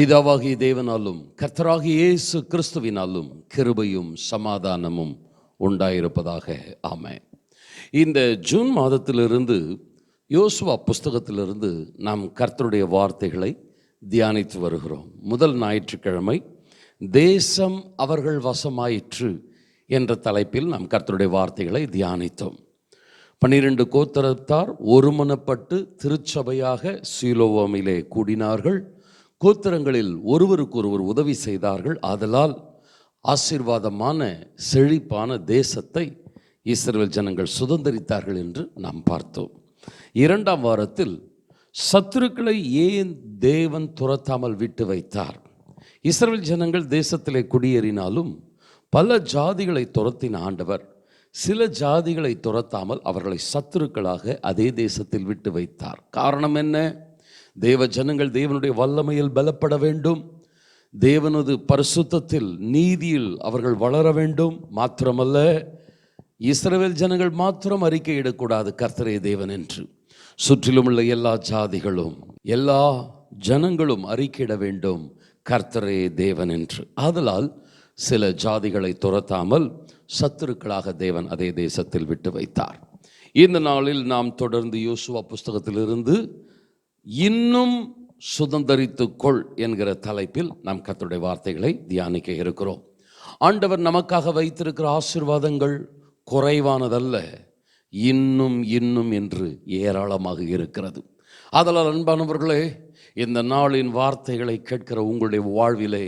பிதாவாகிய தேவனாலும் கர்த்தராகிய இயேசு கிறிஸ்துவினாலும் கிருபையும் சமாதானமும் உண்டாயிருப்பதாக. ஆமென். இந்த ஜூன் மாதத்திலிருந்து யோசுவா புஸ்தகத்திலிருந்து நாம் கர்த்தருடைய வார்த்தைகளை தியானித்து வருகிறோம். முதல் ஞாயிற்றுக்கிழமை தேசம் அவர்கள் வசமாயிற்று என்ற தலைப்பில் நாம் கர்த்தருடைய வார்த்தைகளை தியானித்தோம். 12 கோத்திரத்தார் ஒருமனப்பட்டு திருச்சபையாக சீலோவாமிலே கூடினார்கள். கோத்திரங்களில் ஒருவருக்கொருவர் உதவி செய்தார்கள். ஆதலால் ஆசீர்வாதமான செழிப்பான தேசத்தை இஸ்ரவேல் ஜனங்கள் சுதந்தரித்தார்கள் என்று நாம் பார்த்தோம். 2ஆம் வாரத்தில் சத்துருக்களை ஏன் தேவன் துரத்தாமல் விட்டு வைத்தார்? இஸ்ரவேல் ஜனங்கள் தேசத்திலே குடியேறினாலும் பல ஜாதிகளை துரத்தின ஆண்டவர் சில ஜாதிகளை துரத்தாமல் அவர்களை சத்துருக்களாக அதே தேசத்தில் விட்டு வைத்தார். காரணம் என்ன? தேவ ஜனங்கள் தேவனுடைய வல்லமையில் பலப்பட வேண்டும், தேவனது பரிசுத்தத்தில் நீதியில் அவர்கள் வளர வேண்டும். மாத்திரமல்ல, இஸ்ரவேல் ஜனங்கள் மாத்திரம் அறிக்கையிடக்கூடாது கர்த்தரே தேவன் என்று. சுற்றிலும் உள்ள எல்லா ஜாதிகளும் எல்லா ஜனங்களும் அறிக்கையிட வேண்டும் கர்த்தரே தேவன் என்று. ஆதலால் சில ஜாதிகளை துரத்தாமல் சத்துருக்களாக தேவன் அதே தேசத்தில் விட்டு வைத்தார். இந்த நாளில் நாம் தொடர்ந்து யோசுவா புஸ்தகத்திலிருந்து இன்னும் சுதந்தரித்துக்கொள் என்கிற தலைப்பில் நாம் கர்த்தருடைய வார்த்தைகளை தியானிக்க இருக்கிறோம். ஆண்டவர் நமக்காக வைத்திருக்கிற ஆசீர்வாதங்கள் குறைவானதல்ல, இன்னும் இன்னும் என்று ஏராளமாக இருக்கிறது. அதனால் அன்பானவர்களே, இந்த நாளின் வார்த்தைகளை கேட்கிற உங்களுடைய வாழ்விலே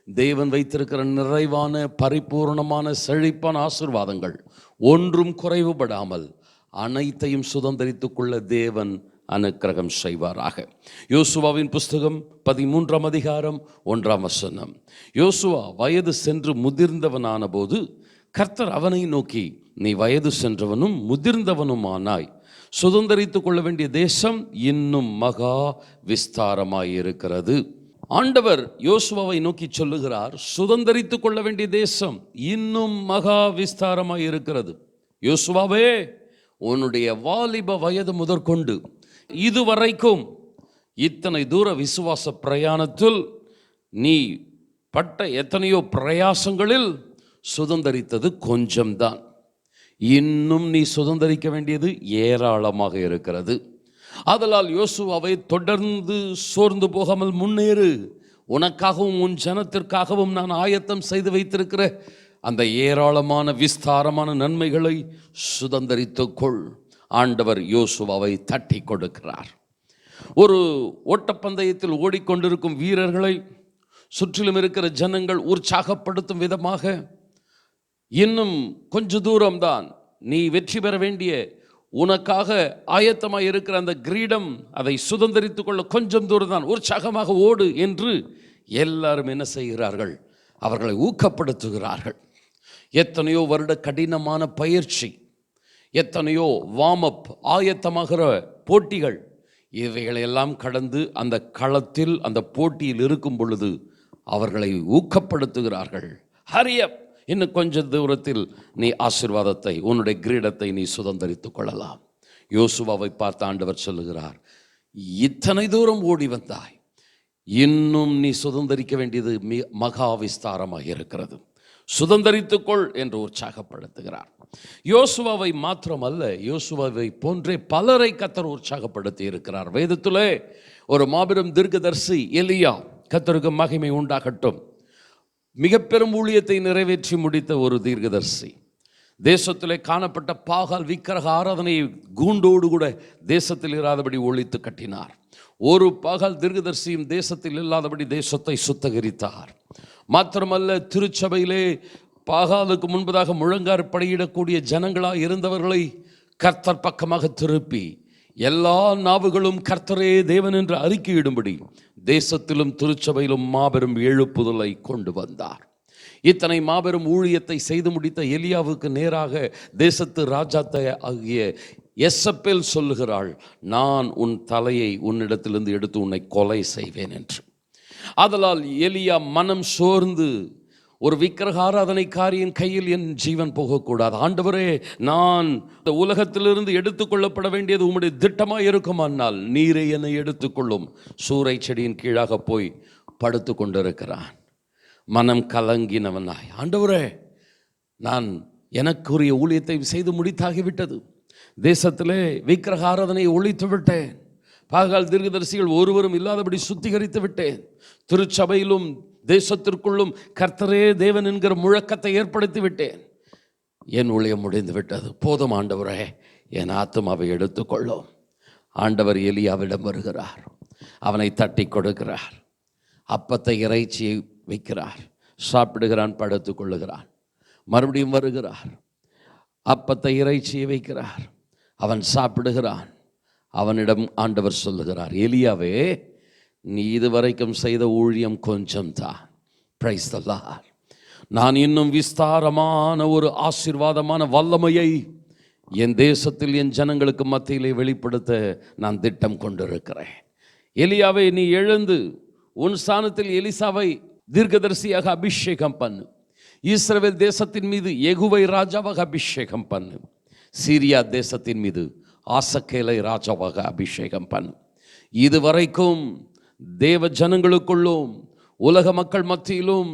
தேவன் வைத்திருக்கிற நிறைவான பரிபூர்ணமான செழிப்பான ஆசீர்வாதங்கள் ஒன்றும் குறைவுபடாமல் அனைத்தையும் சுதந்தரித்துக் கொள்ள தேவன் அனுக்கிரகம் செய்வாராக. யோசுவாவின் புஸ்தகம் 13ஆம் அதிகாரம் 1ஆம் வசனம். யோசுவா வயது சென்று முதிர்ந்தவனான போது கர்த்தர் அவனை நோக்கி, நீ வயது சென்றவனும் முதிர்ந்தவனுமானாய், சுதந்தரித்துக் கொள்ள வேண்டிய தேசம் இன்னும் மகா விஸ்தாரமாயிருக்கிறது. ஆண்டவர் யோசுவாவை நோக்கி சொல்லுகிறார், சுதந்தரித்துக் கொள்ள வேண்டிய தேசம் இன்னும் மகா விஸ்தாரமாயிருக்கிறது. யோசுவாவே, உன்னுடைய வாலிப வயது முதற்கொண்டு இதுவரைக்கும் இத்தனை தூர விசுவாச பிரயாணத்தில் நீ பட்ட எத்தனையோ பிரயாசங்களில் சுதந்தரித்தது கொஞ்சம்தான். இன்னும் நீ சுதந்தரிக்க வேண்டியது ஏராளமாக இருக்கிறது. ஆதலால் யோசுவாவை தொடர்ந்து சோர்ந்து போகாமல் முன்னேறு. உனக்காகவும் உன் ஜனத்திற்காகவும் நான் ஆயத்தம் செய்து வைத்திருக்கிற அந்த ஏராளமான விஸ்தாரமான நன்மைகளை சுதந்தரித்துக்கொள். ஆண்டவர் யோசுவாவை தட்டி கொடுக்கிறார். ஒரு ஓட்டப்பந்தயத்தில் ஓடிக்கொண்டிருக்கும் வீரர்களை சுற்றிலும் இருக்கிற ஜனங்கள் உற்சாகப்படுத்தும் விதமாக, இன்னும் கொஞ்ச தூரம்தான், நீ வெற்றி பெற வேண்டிய உனக்காக ஆயத்தமாக இருக்கிற அந்த கிரீடம், அதை சுதந்தரித்துக் கொள்ள கொஞ்சம் தூரம் தான், உற்சாகமாக ஓடு என்று எல்லாரும் என்ன செய்கிறார்கள்? அவர்களை ஊக்கப்படுத்துகிறார்கள். எத்தனையோ வருட கடினமான பயிற்சி, எத்தனையோ வார்ம் அப், ஆயத்தமாகிற போட்டிகள், இவைகளையெல்லாம் கடந்து அந்த களத்தில் அந்த போட்டியில் இருக்கும் பொழுது அவர்களை ஊக்கப்படுத்துகிறார்கள். ஹரியப், இன்னும் கொஞ்சம் தூரத்தில் நீ ஆசீர்வாதத்தை, உன்னுடைய கிரீடத்தை நீ சுதந்தரித்துக் கொள்ளலாம். யோசுவாவை பார்த்து ஆண்டவர் சொல்லுகிறார், இத்தனை தூரம் ஓடி வந்தாய், இன்னும் நீ சுதந்தரிக்க வேண்டியது மகா விஸ்தாரமாக இருக்கிறது, சுதந்தரித்துக்கொள் என்று உற்சாகப்படுத்துகிறார். யோசுவாவை மாத்திரமல்ல, யோசுவாவை போன்றே பலரை கர்த்தர் உற்சாகப்படுத்தி இருக்கிறார். வேதத்திலே ஒரு மாபெரும் தீர்க்கதரிசி எலியா, கர்த்தருக்கு மகிமை உண்டாகட்டும், மிக பெரும் ஊழியத்தை நிறைவேற்றி முடித்த ஒரு தீர்க்கதரிசி. தேசத்திலே காணப்பட்ட பாகால் விக்கிரக ஆராதனையை கூண்டோடு கூட தேசத்தில் இராதபடி ஒழித்து கட்டினார். ஒரு பாகால் தீர்க்கதரிசியும் தேசத்தில் இல்லாதபடி தேசத்தை சுத்தகரித்தார். மாத்திரமல்ல, திருச்சபையிலே பாகாலுக்கு முன்பதாக முழங்கார் படையிடக்கூடிய ஜனங்களாக இருந்தவர்களை கர்த்தர் பக்கமாக திருப்பி எல்லா நாவுகளும் கர்த்தரே தேவன் என்று அறிக்கையிடும்படி தேசத்திலும் திருச்சபையிலும் மாபெரும் எழுப்புதலை கொண்டு வந்தார். இத்தனை மாபெரும் ஊழியத்தை செய்து முடித்த எலியாவுக்கு நேராக தேசத்து ராஜாத்தை ஆகிய எசப்பேல் சொல்லுகிறாள், நான் உன் தலையை உன்னிடத்திலிருந்து எடுத்து உன்னை கொலை செய்வேன் என்று. ஆதலால் எலியா மனம் சோர்ந்து, ஒரு விக்கிரக ஆராதனைக்காரியின் கையில் என் ஜீவன் போகக்கூடாது. ஆண்டவரே, நான் இந்த உலகத்திலிருந்து எடுத்துக்கொள்ளப்பட வேண்டியது உம்முடைய திட்டமாக இருக்குமானால் நீரே என்னை எடுத்துக்கொள்ளும். சூறை செடியின் கீழாக போய் படுத்து கொண்டிருக்கிறான். மனம் கலங்கினவனாய், ஆண்டவரே, நான் எனக்குரிய ஊழியத்தை செய்து முடித்தாகிவிட்டது. தேசத்திலே விக்கிரக ஆராதனையை ஒழித்து விட்டேன். பாகால் தீர்க்கதரிசிகள் ஒருவரும் இல்லாதபடி சுத்திகரித்து விட்டேன். திருச்சபையிலும் தேசத்திற்குள்ளும் கர்த்தரே தேவன் என்கிற முழக்கத்தை ஏற்படுத்தி விட்டேன். என் ஊழியம் முடிந்து விட்டது. போதும் ஆண்டவரே, என் ஆத்துமாவை எடுத்துக்கொள்ளும். ஆண்டவர் எலியாவிடம் வருகிறார். அவனை தட்டி கொடுக்கிறார். அப்பத்தை இறைச்சியை வைக்கிறார். சாப்பிடுகிறான், படுத்துக் கொள்ளுகிறான். மறுபடியும் வருகிறார். அப்பத்தை இறைச்சியை வைக்கிறார். அவன் சாப்பிடுகிறான். அவனிடம் ஆண்டவர் சொல்லுகிறார், எலியாவே, நீ இதுவரைக்கும் செய்த ஊழியம் கொஞ்சம் தான். Praise the Lord. நான் இன்னும் விஸ்தாரமான ஒரு ஆசீர்வாதமான வல்லமையை என் தேசத்தில் என் ஜனங்களுக்கு மத்தியிலே வெளிப்படுத்த நான் திட்டம் கொண்டிருக்கிறேன். எலியாவை, நீ எழுந்து உன் ஸ்தானத்தில் எலிசாவை தீர்க்கதரிசியாக அபிஷேகம் பண்ணு. இஸ்ரவேல் தேசத்தின் மீது யெகூவை ராஜாவாக அபிஷேகம் பண்ணு. சீரியா தேசத்தின் மீது ஆசகேலை ராஜாவாக அபிஷேகம் பண்ணு. இதுவரைக்கும் தேவ ஜனங்களுக்குள்ளும் உலக மக்கள் மத்தியிலும்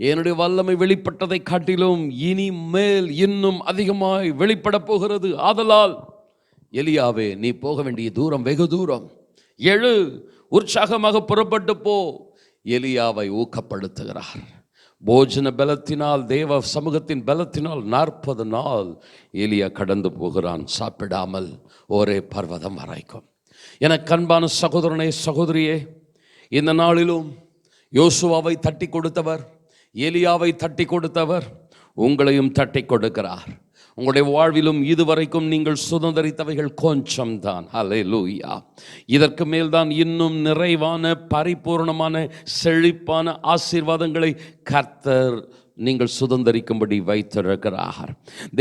என்னுடைய வல்லமை வெளிப்பட்டதை காட்டிலும் இனிமேல் இன்னும் அதிகமாய் வெளிப்பட போகிறது. ஆதலால் எலியாவே, நீ போக வேண்டிய தூரம் வெகு தூரம். எழு, உற்சாகமாக புறப்பட்டு போ. எலியாவை ஊக்கப்படுத்துகிறார். போஜன பலத்தினால், தேவ சமூகத்தின் பலத்தினால் 40 நாள் எலியா கடந்து போகிறான், சாப்பிடாமல், ஒரே பர்வதம் வரைக்கும். எனக்கு அன்பான சகோதரனே, சகோதரியே, இந்த நாளிலும் யோசுவாவை தட்டி கொடுத்தவர், எலியாவை தட்டி கொடுத்தவர் உங்களையும் தட்டி கொடுக்கிறார். உங்களுடைய வாழ்விலும் இதுவரைக்கும் நீங்கள் சுதந்திரித்தவைகள் கொஞ்சம்தான். ஹல்லேலூயா. இதற்கு மேல்தான் இன்னும் நிறைவான, பரிபூர்ணமான, செழிப்பான ஆசீர்வாதங்களை கர்த்தர் நீங்கள் சுதந்திரிக்கும்படி வைத்திருக்கிறார்.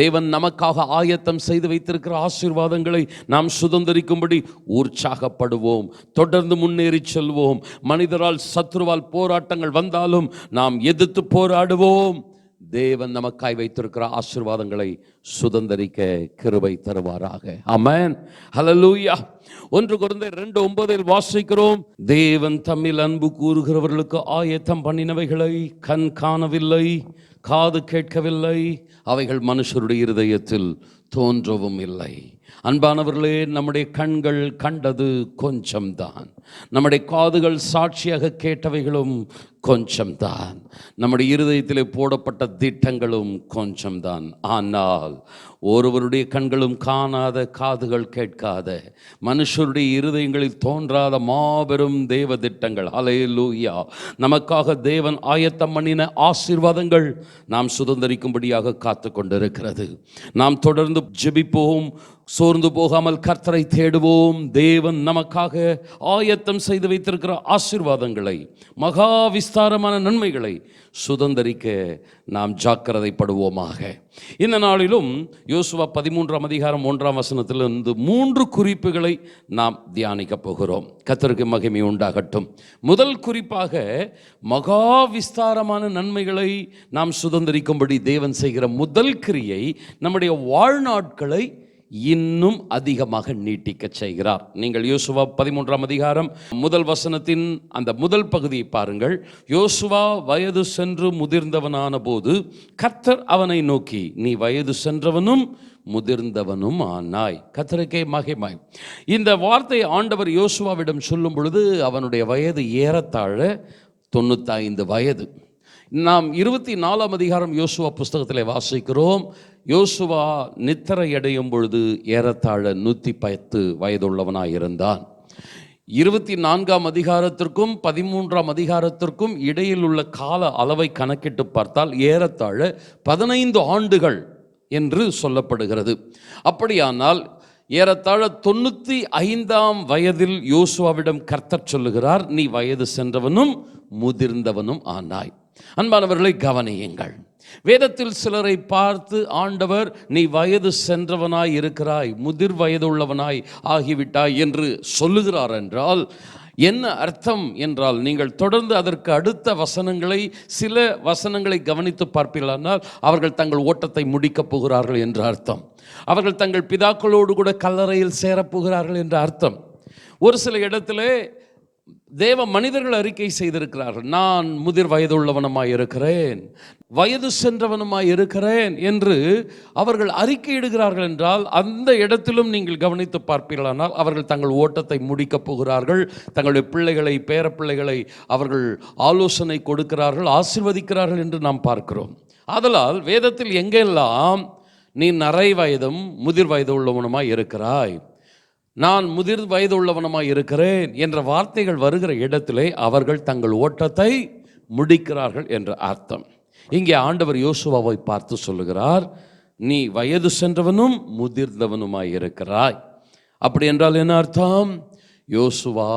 தேவன் நமக்காக ஆயத்தம் செய்து வைத்திருக்கிற ஆசீர்வாதங்களை நாம் சுதந்திரிக்கும்படி உற்சாகப்படுவோம். தொடர்ந்து முன்னேறி செல்வோம். மனிதரால், சத்துருவால் போராட்டங்கள் வந்தாலும் நாம் எதிர்த்து போராடுவோம். தேவன் நமக்காய் வைத்திருக்கிற ஆசீர்வாதங்களை சுதந்திரிக்க கிருபை தருவாராக. ஆமென். ஹல்லேலூயா. 1 கொரிந்தியர் 2:9 வாசிக்கிறோம், தேவன் தம்மில் அன்பு கூறுகிறவர்களுக்கு ஆயத்தம் பண்ணினவைகளை கண் காணவில்லை, காது கேட்கவில்லை, அவைகள் மனுஷருடைய இருதயத்தில் தோன்றவும் இல்லை. அன்பானவர்களே, நம்முடைய கண்கள் கண்டது கொஞ்சம்தான். நம்முடைய காதுகள் சாட்சியாக கேட்டவைகளும் கொஞ்சம்தான். நம்முடைய இருதயத்திலே போடப்பட்ட திட்டங்களும் கொஞ்சம்தான். ஆனால் ஒருவருடைய கண்களும் காணாத, காதுகள் கேட்காத, மனுஷருடைய இருதயங்களில் தோன்றாத மாபெரும் தேவ திட்டங்கள், ஹல்லேலூயா, நமக்காக தேவன் ஆயத்தம் பண்ணின ஆசீர்வாதங்கள் நாம் சுதந்திரிக்கும்படியாக காத்து கொண்டிருக்கிறது. நாம் தொடர்ந்து ஜெபிப்போம், சோர்ந்து போகாமல் கர்த்தரை தேடுவோம். தேவன் நமக்காக ஆயத்தம் செய்து வைத்திருக்கிற ஆசீர்வாதங்களை, மகா விஸ்தாரமான நன்மைகளை சுதந்திரிக்க நாம் ஜாக்கிரதைப்படுவோமாக. இந்த நாளிலும் யோசுவா 13ஆம் அதிகாரம் 1ஆம் வசனத்திலிருந்து 3 குறிப்புகளை நாம் தியானிக்க போகிறோம். கர்த்தருக்கு மகிமை உண்டாகட்டும். முதல் குறிப்பாக, மகா விஸ்தாரமான நன்மைகளை நாம் சுதந்திரிக்கும்படி தேவன் செய்கிற முதல் கிரியை நம்முடைய வாழ்நாட்களை இன்னும் அதிகமாக நீட்டிக்க செய்கிறார். நீங்கள் யோசுவா 13ஆம் அதிகாரம் முதல் வசனத்தின் அந்த முதல் பகுதியை பாருங்கள். யோசுவா வயது சென்று முதிர்ந்தவனான போது கர்த்தர் அவனை நோக்கி, நீ வயது சென்றவனும் முதிர்ந்தவனும் ஆனாய். கர்த்தருக்கே மகிமை. இந்த வார்த்தை ஆண்டவர் யோசுவாவிடம் சொல்லும் பொழுது அவனுடைய வயது ஏறத்தாழ 95 வயது. நாம் 24ஆம் அதிகாரம் யோசுவா புஸ்தகத்தில் வாசிக்கிறோம். யோசுவா நித்திரை அடையும் பொழுது ஏறத்தாழ 110 வயதுள்ளவனாய் இருந்தான். 24ஆம் அதிகாரத்திற்கும் 13ஆம் அதிகாரத்திற்கும் இடையில் உள்ள கால அளவை கணக்கிட்டு பார்த்தால் ஏறத்தாழ 15 ஆண்டுகள் என்று சொல்லப்படுகிறது. அப்படியானால் ஏறத்தாழ 95ஆம் வயதில் யோசுவாவிடம் கர்த்தர் சொல்லுகிறார், நீ வயது சென்றவனும் முதிர்ந்தவனும் ஆனாய். அன்பானவர்களை கவனியுங்கள். வேதத்தில் சிலரை பார்த்து ஆண்டவர், நீ வயது சென்றவனாய் இருக்கிறாய், முதிர் வயதுள்ளவனாய் ஆகிவிட்டாய் என்று சொல்லுகிறார் என்றால் என்ன அர்த்தம் என்றால், நீங்கள் தொடர்ந்து அதற்கு அடுத்த வசனங்களை, சில வசனங்களை கவனித்து பார்ப்பீர்களானால் அவர்கள் தங்கள் ஓட்டத்தை முடிக்கப் போகிறார்கள் என்ற அர்த்தம். அவர்கள் தங்கள் பிதாக்களோடு கூட கல்லறையில் சேரப்போகிறார்கள் என்ற அர்த்தம். ஒரு சில இடத்துல தேவ மனிதர்கள் அறிக்கை செய்திருக்கிறார்கள், நான் முதிர் வயதுள்ளவனுமாய் இருக்கிறேன், வயது சென்றவனுமாய் இருக்கிறேன் என்று அவர்கள் அறிக்கையிடுகிறார்கள் என்றால், அந்த இடத்திலும் நீங்கள் கவனித்து பார்ப்பீர்களானால் அவர்கள் தங்கள் ஓட்டத்தை முடிக்கப் போகிறார்கள். தங்களுடைய பிள்ளைகளை, பேரப்பிள்ளைகளை அவர்கள் ஆலோசனை கொடுக்கிறார்கள், ஆசீர்வதிக்கிறார்கள் என்று நாம் பார்க்கிறோம். ஆதலால் வேதத்தில் எங்கெல்லாம் நீ நரை வயதும் முதிர் வயது உள்ளவனுமாய் இருக்கிறாய், நான் முதிர் வயது உள்ளவனமாய் இருக்கிறேன் என்ற வார்த்தைகள் வருகிற இடத்திலே அவர்கள் தங்கள் ஓட்டத்தை முடிக்கிறார்கள் என்ற அர்த்தம். இங்கே ஆண்டவர் யோசுவாவை பார்த்து சொல்லுகிறார், நீ வயது சென்றவனும் முதிர்ந்தவனுமாய் இருக்கிறாய். அப்படி என்றால் என்ன அர்த்தம்? யோசுவா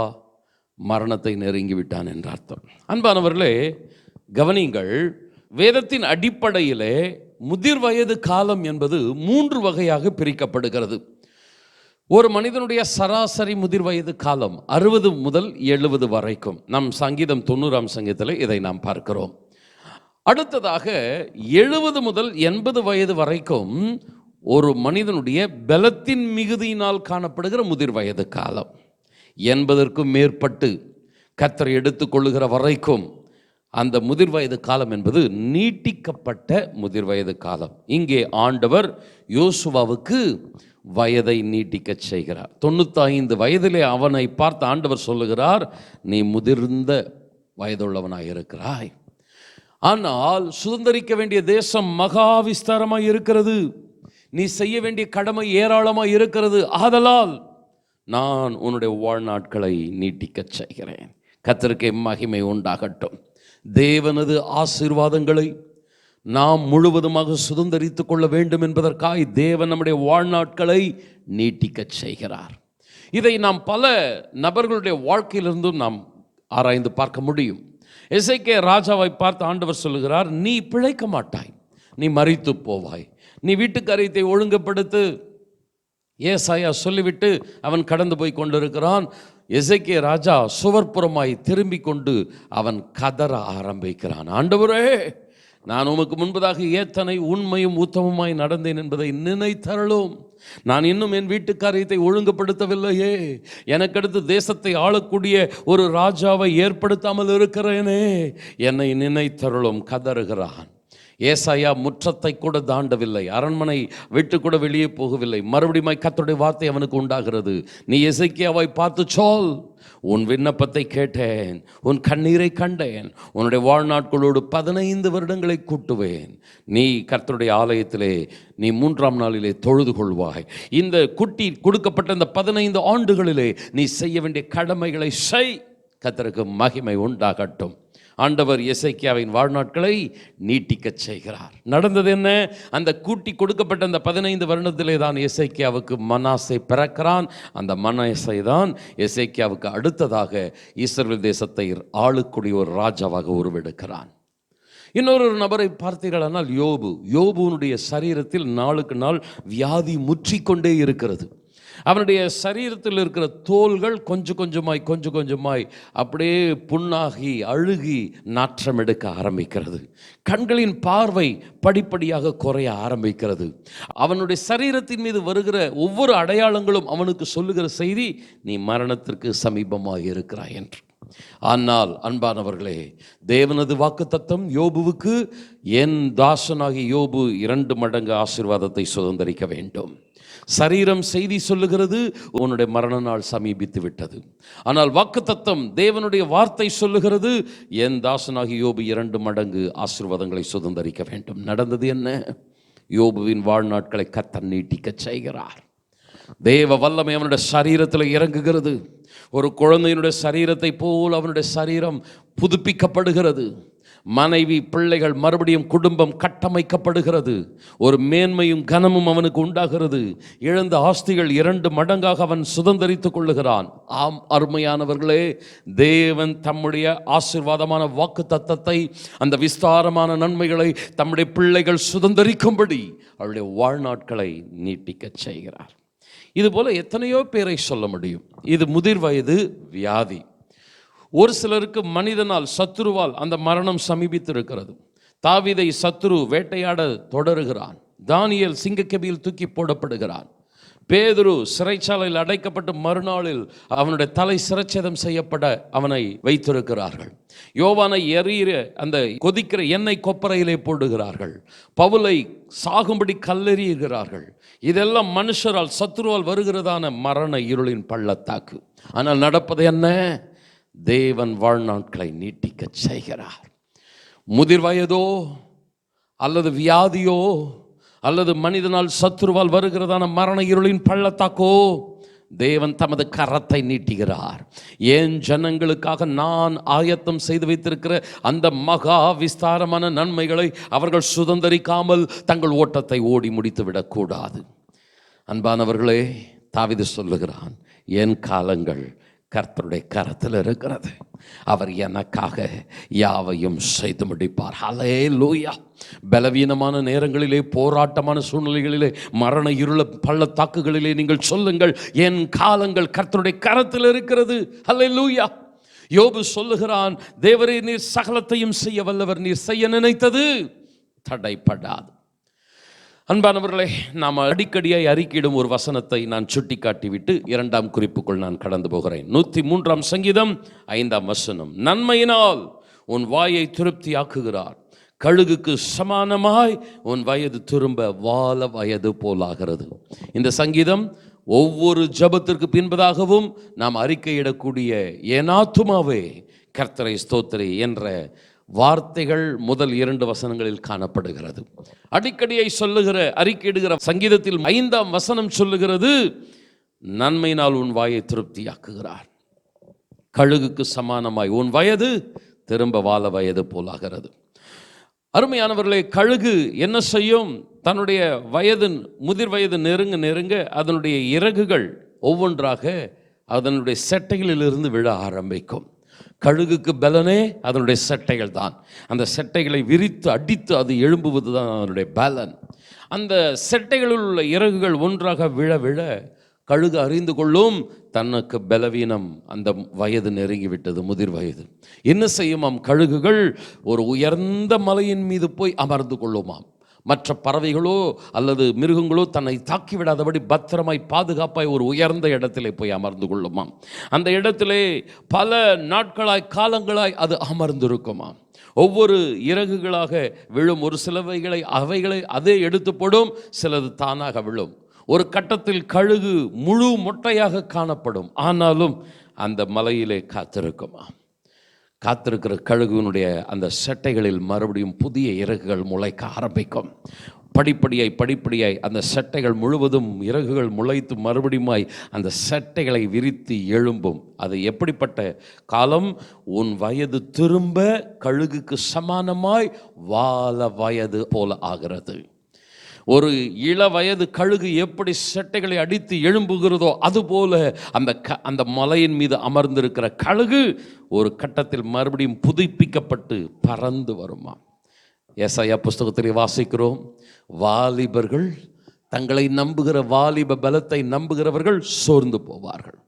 மரணத்தை நெருங்கிவிட்டான் என்ற அர்த்தம். அன்பானவர்களே, கவனிங்கள், வேதத்தின் அடிப்படையிலே முதிர் வயது காலம் என்பது 3 வகையாக பிரிக்கப்படுகிறது. ஒரு மனிதனுடைய சராசரி முதிர் வயது காலம் 60 முதல் 70 வரைக்கும். நம் சங்கீதம் 90ஆம் சங்கீதத்தில் இதை நாம் பார்க்கிறோம். அடுத்ததாக 70 முதல் 80 வயது வரைக்கும் ஒரு மனிதனுடைய பலத்தின் மிகுதியினால் காணப்படுகிற முதிர் வயது காலம். 80க்கும் மேற்பட்டு கர்த்தர் எடுத்துக்கொள்ளுகிற வரைக்கும் அந்த முதிர் வயது காலம் என்பது நீட்டிக்கப்பட்ட முதிர் வயது காலம். இங்கே ஆண்டவர் யோசுவாவுக்கு வயதை நீட்டிக்க செய்கிறார். 95 வயதிலே அவனை பார்த்து ஆண்டவர் சொல்லுகிறார், நீ முதிர்ந்த வயதுள்ளவனாய் இருக்கிறாய். ஆனால் சுதந்திரிக்க வேண்டிய தேசம் மகா விஸ்தாரமாய் இருக்கிறது, நீ செய்ய வேண்டிய கடமை ஏராளமாய் இருக்கிறது, ஆதலால் நான் உன்னுடைய வாழ்நாட்களை நீட்டிக்க செய்கிறேன். கர்த்தருக்கே மகிமை உண்டாகட்டும். தேவனது ஆசீர்வாதங்களை நாம் முழுவதுமாக சுதந்திரித்து கொள்ள வேண்டும் என்பதற்காக தேவன் நம்முடைய வாழ்நாட்களை நீட்டிக்க செய்கிறார். இதை நாம் பல நபர்களுடைய வாழ்க்கையிலிருந்தும் நாம் ஆராய்ந்து பார்க்க முடியும். எசேக்கியா ராஜாவை பார்த்து ஆண்டவர் சொல்லுகிறார், நீ பிழைக்க மாட்டாய், நீ மரித்து போவாய், நீ வீட்டு காரியத்தை ஒழுங்குபடுத்து. ஏசாயா சொல்லிவிட்டு அவன் கடந்து போய் கொண்டிருக்கிறான். எசேக்கியா ராஜா சுவர்ப்புறமாய் திரும்பி கொண்டு அவன் கதற ஆரம்பிக்கிறான், ஆண்டவரே, நான் உமக்கு முன்பதாக ஏத்தனை உண்மையும் உத்தமமாய் நடந்தேன் என்பதை நினைத்தருளும். நான் இன்னும் என் வீட்டு காரியத்தை ஒழுங்குபடுத்தவில்லையே, எனக்கடுத்து தேசத்தை ஆளக்கூடிய ஒரு ராஜாவை ஏற்படுத்தாமல் இருக்கிறேனே, என்னை நினைத்தருளும் கதறுகிறான். ஏசாயா முற்றத்தை கூட தாண்டவில்லை, அரண்மனை விட்டு கூட வெளியே போகவில்லை. மறுபடியும் கர்த்தருடைய வார்த்தை அவனுக்கு உண்டாகிறது, நீ எசேக்கியாவை பார்த்து சொல், உன் விண்ணப்பத்தை கேட்டேன், உன் கண்ணீரை கண்டேன், உன்னுடைய வாழ்நாட்களோடு 15 வருடங்களை கூட்டுவேன். நீ கர்த்தருடைய ஆலயத்திலே நீ 3ஆம் நாளிலே தொழுது கொள்வாய். இந்த குட்டி கொடுக்கப்பட்ட இந்த 15 ஆண்டுகளிலே நீ செய்ய வேண்டிய கடமைகளை செய். கர்த்தருக்கு மகிமை உண்டாகட்டும். ஆண்டவர் எசேக்கியாவின் வாழ்நாட்களை நீட்டிக்க செய்கிறார். நடந்தது என்ன? அந்த கூட்டி கொடுக்கப்பட்ட அந்த 15 வருடத்திலே தான் எசேக்கியாவுக்கு மனாசே பிறக்கிறான். அந்த மனாசே தான் எசேக்கியாவுக்கு அடுத்ததாக இஸ்ரவேல் தேசத்தை ஆளக்கூடிய ஒரு ராஜாவாக உருவெடுக்கிறான். இன்னொரு நபரை பார்த்தீர்களானால் யோபுனுடைய சரீரத்தில் நாளுக்கு நாள் வியாதி முற்றிக்கொண்டே இருக்கிறது. அவனுடைய சரீரத்தில் இருக்கிற தோள்கள் கொஞ்சம் கொஞ்சமாய் அப்படியே புண்ணாகி அழுகி நாற்றம் எடுக்க ஆரம்பிக்கிறது. கண்களின் பார்வை படிப்படியாக குறைய ஆரம்பிக்கிறது. அவனுடைய சரீரத்தின் மீது வருகிற ஒவ்வொரு அடையாளங்களும் அவனுக்கு சொல்லுகிற செய்தி, நீ மரணத்திற்கு சமீபமாக இருக்கிறாய் என்று. ஆனால் அன்பானவர்களே, தேவனது வாக்குத்தத்தம் யோபுவுக்கு, என் தாசனாகி யோபு 2 மடங்கு ஆசீர்வாதத்தை சுதந்திரிக்க வேண்டும். சரீரம் செய்தி சொல்லுகிறது, உன்னுடைய மரண நாள் சமீபித்து விட்டது. ஆனால் வாக்குத்தத்தம், தேவனுடைய வார்த்தை சொல்லுகிறது, என் தாசனாகி யோபு 2 மடங்கு ஆசீர்வாதங்களை சுதந்திரிக்க வேண்டும். நடந்தது என்ன? யோபுவின் வாழ்நாட்களை கர்த்தர் நீட்டிக்க செய்கிறார். தேவ வல்லமை அவனுடைய சரீரத்தில் இறங்குகிறது. ஒரு குழந்தையினுடைய சரீரத்தை போல் அவனுடைய சரீரம் புதுப்பிக்கப்படுகிறது. மனைவி, பிள்ளைகள், மறுபடியும் குடும்பம் கட்டமைக்கப்படுகிறது. ஒரு மேன்மையும் கனமும் அவனுக்கு உண்டாகிறது. இழந்த ஆஸ்திகள் 2 மடங்காக அவன் சுதந்திரித்துக் கொள்ளுகிறான். ஆம் அருமையானவர்களே, தேவன் தம்முடைய ஆசீர்வாதமான வாக்கு தத்தத்தை, அந்த விஸ்தாரமான நன்மைகளை தம்முடைய பிள்ளைகள் சுதந்திரிக்கும்படி அவருடைய வாழ்நாட்களை நீட்டிக்க செய்கிறார். இதுபோல எத்தனையோ பேரை சொல்ல முடியும். இது முதிர் வயது வியாதி. ஒரு சிலருக்கு மனிதனால், சத்துருவால் அந்த மரணம் சமீபித்திருக்கிறது. தாவீதை சத்துரு வேட்டையாட தொடருகிறான். தானியேல் சிங்கக்கெபியில் தூக்கி போடப்படுகிறான். பேதுரு சிறைச்சாலையில் அடைக்கப்பட்டு மறுநாளில் அவனுடைய தலை சிரச்சேதம் செய்யப்பட அவனை வைத்திருக்கிறார்கள். யோவானை எரியிற அந்த கொதிக்கிற எண்ணெய் கொப்பரையிலே போடுகிறார்கள். பவுலை சாகும்படி கல்லெறிகிறார்கள். இதெல்லாம் மனுஷரால் சத்துருவால் வருகிறதான மரண இருளின் பள்ளத்தாக்கு. ஆனால் நடப்பது என்ன? தேவன் வாழ்நாட்களை நீட்டிக்க செய்கிறார். முதிர் வயதோ அல்லது வியாதியோ அல்லது மனிதனால் சத்துருவால் வருகிறதான மரண இருளின் பள்ளத்தாக்கோ, தேவன் தமது கரத்தை நீட்டுகிறார். ஏன் ஜனங்களுக்காக நான் ஆயத்தம் செய்து வைத்திருக்கிற அந்த மகா விஸ்தாரமான நன்மைகளை அவர்கள் சுதந்தரிக்காமல் தங்கள் ஓட்டத்தை ஓடி முடித்து விடக்கூடாது. அன்பானவர்களே, தாவீது சொல்லுகிறான், என் காலங்கள் கர்த்தருடைய கரத்தில் இருக்கிறது. அவர் எனக்காக யாவையும் செய்து முடிப்பார். ஹல்லேலூயா. பலவீனமான நேரங்களிலே, போராட்டமான சூழ்நிலைகளிலே, மரண இருள பள்ளத்தாக்குகளிலே நீங்கள் சொல்லுங்கள், என் காலங்கள் கர்த்தருடைய கரத்தில் இருக்கிறது. ஹல்லேலூயா. யோபு சொல்லுகிறான், தேவரே நீர் சகலத்தையும் செய்ய வல்லவர், நீர் செய்ய நினைத்தது தடைப்படாது. அன்பானவர்களே, நாம் அடிக்கடியாய் அறிக்கையிடும் ஒரு வசனத்தை நான் சுட்டி காட்டிவிட்டு 2ஆம் குறிப்புக்குள் நான் கடந்து போகிறேன். 103ஆம் சங்கீதம் 5ஆம் வசனம், நன்மையினால் உன் வாயை திருப்தி ஆக்குகிறார், கழுகுக்கு சமானமாய் உன் வயது திரும்ப வால வயது போலாகிறது. இந்த சங்கீதம் ஒவ்வொரு ஜபத்திற்கு பின்பதாகவும் நாம் அறிக்கையிடக்கூடிய என் ஆத்துமாவே கர்த்தரை ஸ்தோத்திரி என்ற வார்த்தைகள் முதல் 2 வசனங்களில் காணப்படுகிறது. அடிக்கடியை சொல்லுகிற அறிக்கையிடுகிற சங்கீதத்தில் 5ஆம் வசனம் சொல்லுகிறது, நன்மையினால் உன் வாயை திருப்தியாக்குகிறார், கழுகுக்கு சமானமாய் உன் வயது திரும்ப வால வயது போலாகிறது. அருமையானவர்களே, கழுகு என்ன செய்யும்? தன்னுடைய முதிர் வயது நெருங்க அதனுடைய இறகுகள் ஒவ்வொன்றாக அதனுடைய செட்டைகளிலிருந்து விழ ஆரம்பிக்கும். கழுகுக்கு பலனே அதனுடைய செட்டைகள் தான். அந்த செட்டைகளை விரித்து அடித்து அது எழும்புவது தான் அதனுடைய பலன். அந்த செட்டைகளில் உள்ள இறகுகள் ஒன்றாக விழ விழ கழுகு அறிந்து கொள்ளும் தனக்கு பலவீனம், அந்த வயது நெருங்கிவிட்டது, முதிர் வயது. என்ன செய்யுமாம்? கழுகுகள் ஒரு உயர்ந்த மலையின் மீது போய் அமர்ந்து கொள்ளுமாம். மற்ற பறவைகளோ அல்லது மிருகங்களோ தன்னை தாக்கிவிடாதபடி பத்திரமாய் பாதுகாப்பாய் ஒரு உயர்ந்த இடத்திலே போய் அமர்ந்து கொள்ளுமாம். அந்த இடத்திலே பல நாட்களாய் காலங்களாய் அது அமர்ந்திருக்குமாம். ஒவ்வொரு இறகுகளாக விழும். ஒரு சிலவைகளை அவைகளை அதே எடுத்து போடும், சிலது தானாக விழும். ஒரு கட்டத்தில் கழுகு முழு மொட்டையாக காணப்படும். ஆனாலும் அந்த மலையிலே காத்திருக்குமாம். காத்திருக்கிற கழுகுனுடைய அந்த செட்டைகளில் மறுபடியும் புதிய இறகுகள் முளைக்க ஆரம்பிக்கும். படிப்படியாய் அந்த செட்டைகள் முழுவதும் இறகுகள் முளைத்து மறுபடியுமாய் அந்த செட்டைகளை விரித்து எழும்பும். அது எப்படிப்பட்ட காலம்? உன் வயது திரும்ப கழுகுக்கு சமானமாய் வால வயது போல ஆகிறது. ஒரு இள வயது கழுகு எப்படி செட்டைகளை அடித்து எழும்புகிறதோ அதுபோல அந்த மலையின் மீது அமர்ந்திருக்கிற கழுகு ஒரு கட்டத்தில் மறுபடியும் புதுப்பிக்கப்பட்டு பறந்து வருமா. ஏசாயா புஸ்தகத்தில் வாசிக்கிறோம், வாலிபர்கள் தங்களை நம்புகிற வாலிப பலத்தை நம்புகிறவர்கள் சோர்ந்து போவார்கள்.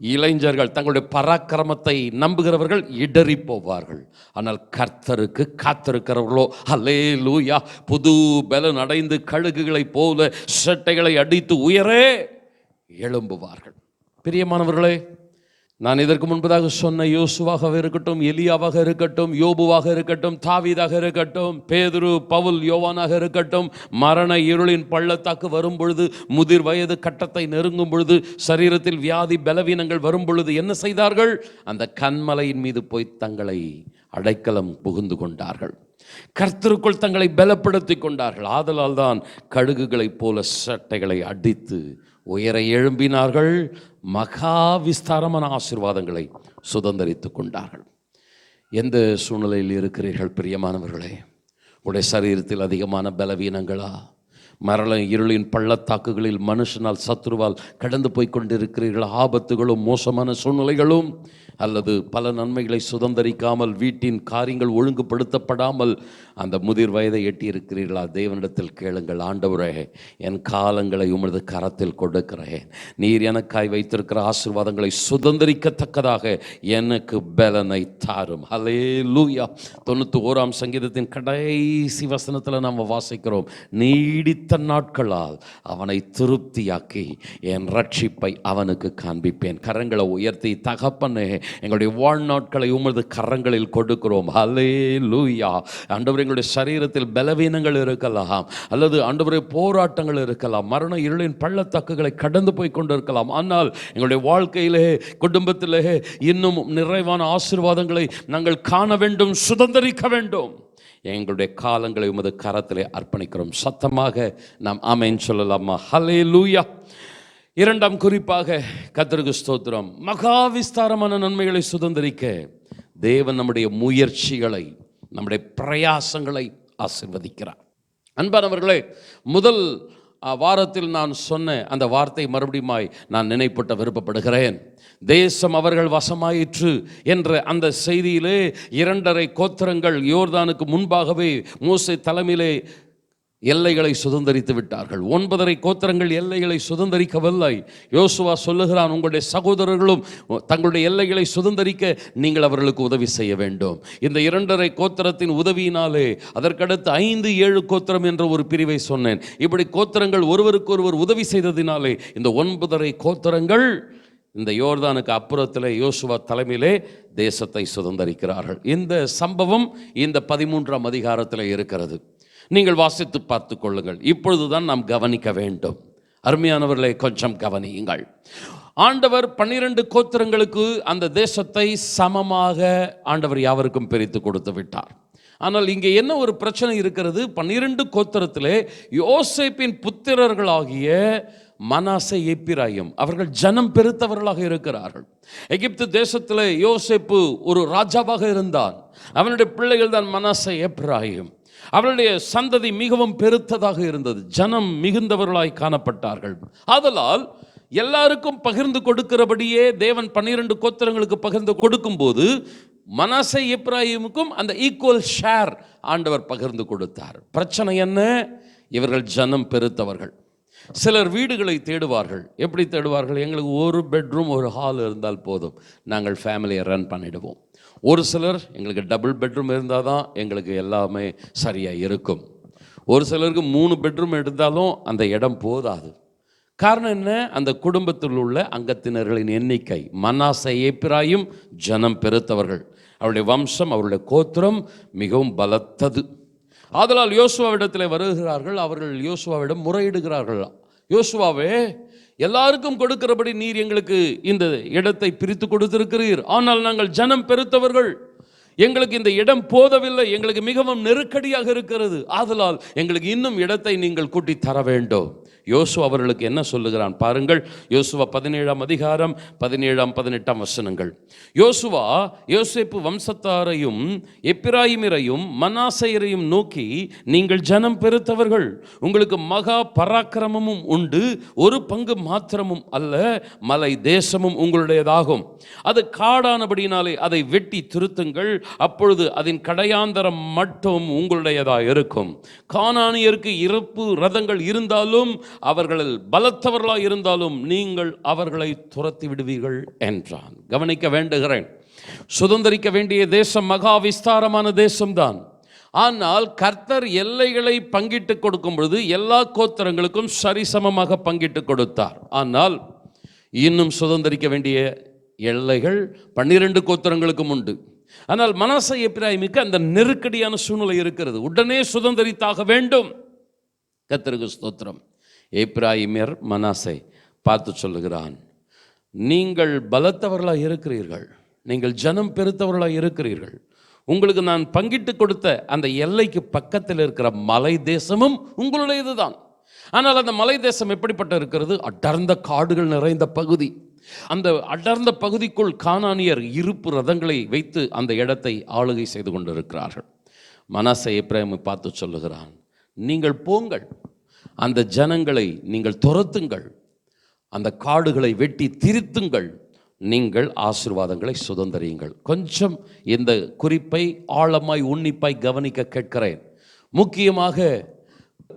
இளைஞர்கள் தங்களுடைய பராக்கிரமத்தை நம்புகிறவர்கள் இடறி போவார்கள். ஆனால் கர்த்தருக்கு காத்திருக்கிறவர்களோ அல்லேலூயா, புது பலன் அடைந்து கழுகுகளைப் போல செட்டைகளை அடித்து உயரே எழும்புவார்கள். பிரியமானவர்களே, நான் இதற்கு முன்பதாக சொன்ன யோசுவாக இருக்கட்டும், எலியாவாக இருக்கட்டும், யோபுவாக இருக்கட்டும், தாவீதாக இருக்கட்டும், பேதுரு, பவுல், யோவானாக இருக்கட்டும், மரண இருளின் பள்ளத்தாக்கு வரும் பொழுது, முதிர் வயது கட்டத்தை நெருங்கும் பொழுது, சரீரத்தில் வியாதி பலவீனங்கள் வரும் பொழுது என்ன செய்தார்கள்? அந்த கன்மலையின் மீது போய் தங்களை அடைக்கலம் புகுந்து கொண்டார்கள். கர்த்தருக்குள் தங்களை பலப்படுத்தி கொண்டார்கள். ஆதலால் தான் கழுகுகளைப் போல சட்டைகளை அடித்து உயர எழும்பினார்கள். மகா விஸ்தாரமான ஆசீர்வாதங்களை சுதந்தரித்து கொண்டார்கள். எந்த சூழ்நிலையில் இருக்கிறீர்கள் பிரியமானவர்களே? உடைய சரீரத்தில் அதிகமான பலவீனங்களா? மரண இருளின் பள்ளத்தாக்குகளில் மனுஷனால் சத்துருவால் கடந்து போய் கொண்டிருக்கிறீர்கள். ஆபத்துகளும் மோசமான சூழ்நிலைகளும் அல்லது பல நன்மைகளை சுதந்தரிக்காமல், வீட்டின் காரியங்கள் ஒழுங்குபடுத்தப்படாமல் அந்த முதிர் வயதை எட்டியிருக்கிறீர்களா? தேவனிடத்தில் கேளுங்கள். ஆண்டவரே, என் காலங்களை உமது கரத்தில் கொடுக்கிறேன். நீர் எனக்காய் வைத்திருக்கிற ஆசீர்வாதங்களை சுதந்தரிக்கத்தக்கதாக எனக்கு பலனை தாரும். ஹல்லேலூயா. 91ஆம் சங்கீதத்தின் கடைசி வசனத்தில் நாம் வாசிக்கிறோம், நீடித்த நாட்களால் அவனை திருப்தியாக்கி என் ரட்சிப்பை அவனுக்கு காண்பிப்பேன். கரங்களை உயர்த்தி, தகப்பனே, எங்களுடைய வாழ்நாட்களை உமது கரங்களில் கொடுக்கிறோம். ஹல்லேலூயா. ஆண்டவரே, எங்களுடைய சரீரத்தில் பலவீனங்கள் இருக்கலாம், அல்லது ஆண்டவரே போராட்டங்கள் இருக்கலாம், மரண இருளின் பள்ளத்தாக்குகளை கடந்து போய் கொண்டிருக்கலாம். ஆனால் எங்களுடைய வாழ்க்கையிலே, குடும்பத்திலே இன்னும் நிறைவான ஆசீர்வாதங்களை நாங்கள் காண வேண்டும், சுதந்தரிக்க வேண்டும். எங்களுடைய காலங்களை உமது கரத்திலே அர்ப்பணிக்கிறோம். சத்தமாக நாம் ஆமென் சொல்லலாமா? ஹல்லேலூயா. இரண்டாம் குறிப்பாக, கர்த்தருக்கு ஸ்தோத்திரம், மகா விஸ்தாரமான நன்மைகளை சுதந்தரிக்க தேவன் நம்முடைய முயற்சிகளை, நம்முடைய பிரயாசங்களை ஆசீர்வதிக்கிறார். அன்பானவர்களே, முதல் வாரத்தில் நான் சொன்ன அந்த வார்த்தை மறுபடியுமாய் நான் நினைப்பூட்ட விருப்பப்படுகிறேன். தேசம் அவர்கள் வசமாயிற்று என்ற அந்த செய்தியிலே 2.5 கோத்திரங்கள் யோர்தானுக்கு முன்பாகவே மோசே தலைமையிலே எல்லைகளை சுதந்தரித்து விட்டார்கள். 9.5 கோத்திரங்கள் எல்லைகளை சுதந்தரிக்கவில்லை. யோசுவா சொல்லுகிறான், உங்களுடைய சகோதரர்களும் தங்களுடைய எல்லைகளை சுதந்தரிக்க நீங்கள் அவர்களுக்கு உதவி செய்ய வேண்டும். இந்த 2.5 கோத்திரத்தின் உதவியினாலே அதற்கடுத்து 5-7 கோத்திரம் என்ற ஒரு பிரிவை சொன்னேன். இப்படி கோத்திரங்கள் ஒருவருக்கு ஒருவர் உதவி செய்ததினாலே இந்த 9.5 கோத்திரங்கள் இந்த யோர்தானுக்கு அப்புறத்தில் யோசுவா தலைமையிலே தேசத்தை சுதந்தரிக்கிறார்கள். இந்த சம்பவம் இந்த 13ஆம் அதிகாரத்தில் இருக்கிறது. நீங்கள் வாசித்து பார்த்து கொள்ளுங்கள். இப்பொழுதுதான் நாம் கவனிக்க வேண்டும். அருமையானவர்களே, கொஞ்சம் கவனியுங்கள். ஆண்டவர் 12 கோத்திரங்களுக்கு அந்த தேசத்தை சமமாக ஆண்டவர் யாவருக்கும் பிரித்து கொடுத்து விட்டார். ஆனால் இங்கே என்ன ஒரு பிரச்சனை இருக்கிறது? 12 கோத்திரத்திலே யோசேப்பின் புத்திரர்களாகிய மனாசே, எப்பிராயிம் அவர்கள் ஜனம் பெருத்தவர்களாக இருக்கிறார்கள். எகிப்து தேசத்தில் யோசேப்பு ஒரு ராஜாவாக இருந்தான். அவனுடைய பிள்ளைகள் தான் மனாசே, எப்பிராயிம். அவருடைய சந்ததி மிகவும் பெருத்ததாக இருந்தது. ஜனம் மிகுந்தவர்களாய் காணப்பட்டார்கள். ஆதலால் எல்லாருக்கும் பகிர்ந்து கொடுக்கிறபடியே தேவன் 12 கோத்திரங்களுக்கு பகிர்ந்து கொடுக்கும்போது மனாசே, எப்பிராயிமுக்கும் அந்த ஈக்குவல் ஷேர் ஆண்டவர் பகிர்ந்து கொடுத்தார். பிரச்சனை என்ன? இவர்கள் ஜனம் பெருத்தவர்கள். சிலர் வீடுகளை தேடுவார்கள். எப்படி தேடுவார்கள்? எங்களுக்கு ஒரு பெட்ரூம், ஒரு ஹால் இருந்தால் போதும், நாங்கள் ஃபேமிலியை ரன் பண்ணிடுவோம். ஒரு சிலர், எங்களுக்கு டபுள் பெட்ரூம் இருந்தால் தான் எங்களுக்கு எல்லாமே சரியாக இருக்கும். ஒரு சிலருக்கு 3 பெட்ரூம் எடுத்தாலும் அந்த இடம் போதாது. காரணம் என்ன? அந்த குடும்பத்தில் உள்ள அங்கத்தினர்களின் எண்ணிக்கை. மனாசே, எப்பிராயிம் ஜனம் பெருத்தவர்கள். அவருடைய வம்சம், அவருடைய கோத்திரம் மிகவும் பலத்தது. ஆதலால் யோசுவாவிடத்தில் வருகிறார்கள். அவர்கள் யோசுவாவிடம் முறையிடுகிறார்கள், யோசுவாவே, எல்லாருக்கும் கொடுக்கிறபடி நீர் எங்களுக்கு இந்த இடத்தை பிரித்து கொடுத்திருக்கிறீர். ஆனால் நாங்கள் ஜனம் பெருத்தவர்கள், எங்களுக்கு இந்த இடம் போதவில்லை, எங்களுக்கு மிகவும் நெருக்கடியாக இருக்கிறது. ஆதலால் எங்களுக்கு இன்னும் இடத்தை நீங்கள் கூட்டி தர வேண்டும். யோசுவா அவர்களுக்கு என்ன சொல்லுகிறான் பாருங்கள். யோசுவா 17ஆம் அதிகாரம் 17-18 வசனங்கள். யோசுவா யோசேப்பு வம்சத்தாரையும் எப்பிராயிமரையும் மனாசேயரையும் நோக்கி, நீங்கள் ஜனம் பெருத்தவர்கள், உங்களுக்கு மகா பராக்கிரமமும் உண்டு, ஒரு பங்கு மாத்திரமும் அல்ல, மலை தேசமும் உங்களுடையதாகும். அது காடானபடினாலே அதை வெட்டி திருத்துங்கள், அப்பொழுது அதன் கடையாந்தரம் மட்டும் உங்களுடையதாக இருக்கும். கானானியருக்கு இருப்பு ரதங்கள் இருந்தாலும், அவர்கள் பலத்தவர்களாக இருந்தாலும் நீங்கள் அவர்களை துரத்தி விடுவீர்கள் என்றான். கவனிக்க வேண்டுகிறேன், சுதந்தரிக்க வேண்டிய தேசம் மகா விஸ்தாரமான தேசம்தான். ஆனால் கர்த்தர் எல்லைகளை பங்கிட்டு கொடுக்கும் பொழுது எல்லா கோத்திரங்களுக்கும் சரிசமமாக பங்கிட்டு கொடுத்தார். ஆனால் இன்னும் சுதந்தரிக்க வேண்டிய எல்லைகள் 12 கோத்திரங்களுக்கும் உண்டு. ஆனால் மனாசே, எப்பிராயிமுக்கு அந்த நெருக்கடியான சூழ்நிலை இருக்கிறது. உடனே சுதந்தரித்தாக வேண்டும். கர்த்தருக்கு ஸ்தோத்திரம். எப்பிராயிமர், மனாசே பார்த்து சொல்லுகிறான், நீங்கள் பலத்தவர்களாக இருக்கிறீர்கள், நீங்கள் ஜனம் பெருத்தவர்களாக இருக்கிறீர்கள், உங்களுக்கு நான் பங்கிட்டு கொடுத்த அந்த எல்லைக்கு பக்கத்தில் இருக்கிற மலை தேசமும் உங்களுடையது தான். ஆனால் அந்த மலை தேசம் எப்படிப்பட்ட இருக்கிறது? அடர்ந்த காடுகள் நிறைந்த பகுதி. அந்த அடர்ந்த பகுதிக்குள் கானானியர் இருப்பு ரதங்களை வைத்து அந்த இடத்தை ஆளுகை செய்து கொண்டிருக்கிறார்கள். மனாசே எப்பிராயிமை பார்த்து சொல்லுகிறான், நீங்கள் போங்கள், அந்த ஜனங்களை நீங்கள் துரத்துங்கள், அந்த காடுகளை வெட்டி திரித்துங்கள், நீங்கள் ஆசீர்வாதங்களை சுதந்தரியுங்கள். கொஞ்சம் இந்த குறிப்பை ஆழமாய் உன்னிப்பாய் கவனிக்க கேட்கிறேன். முக்கியமாக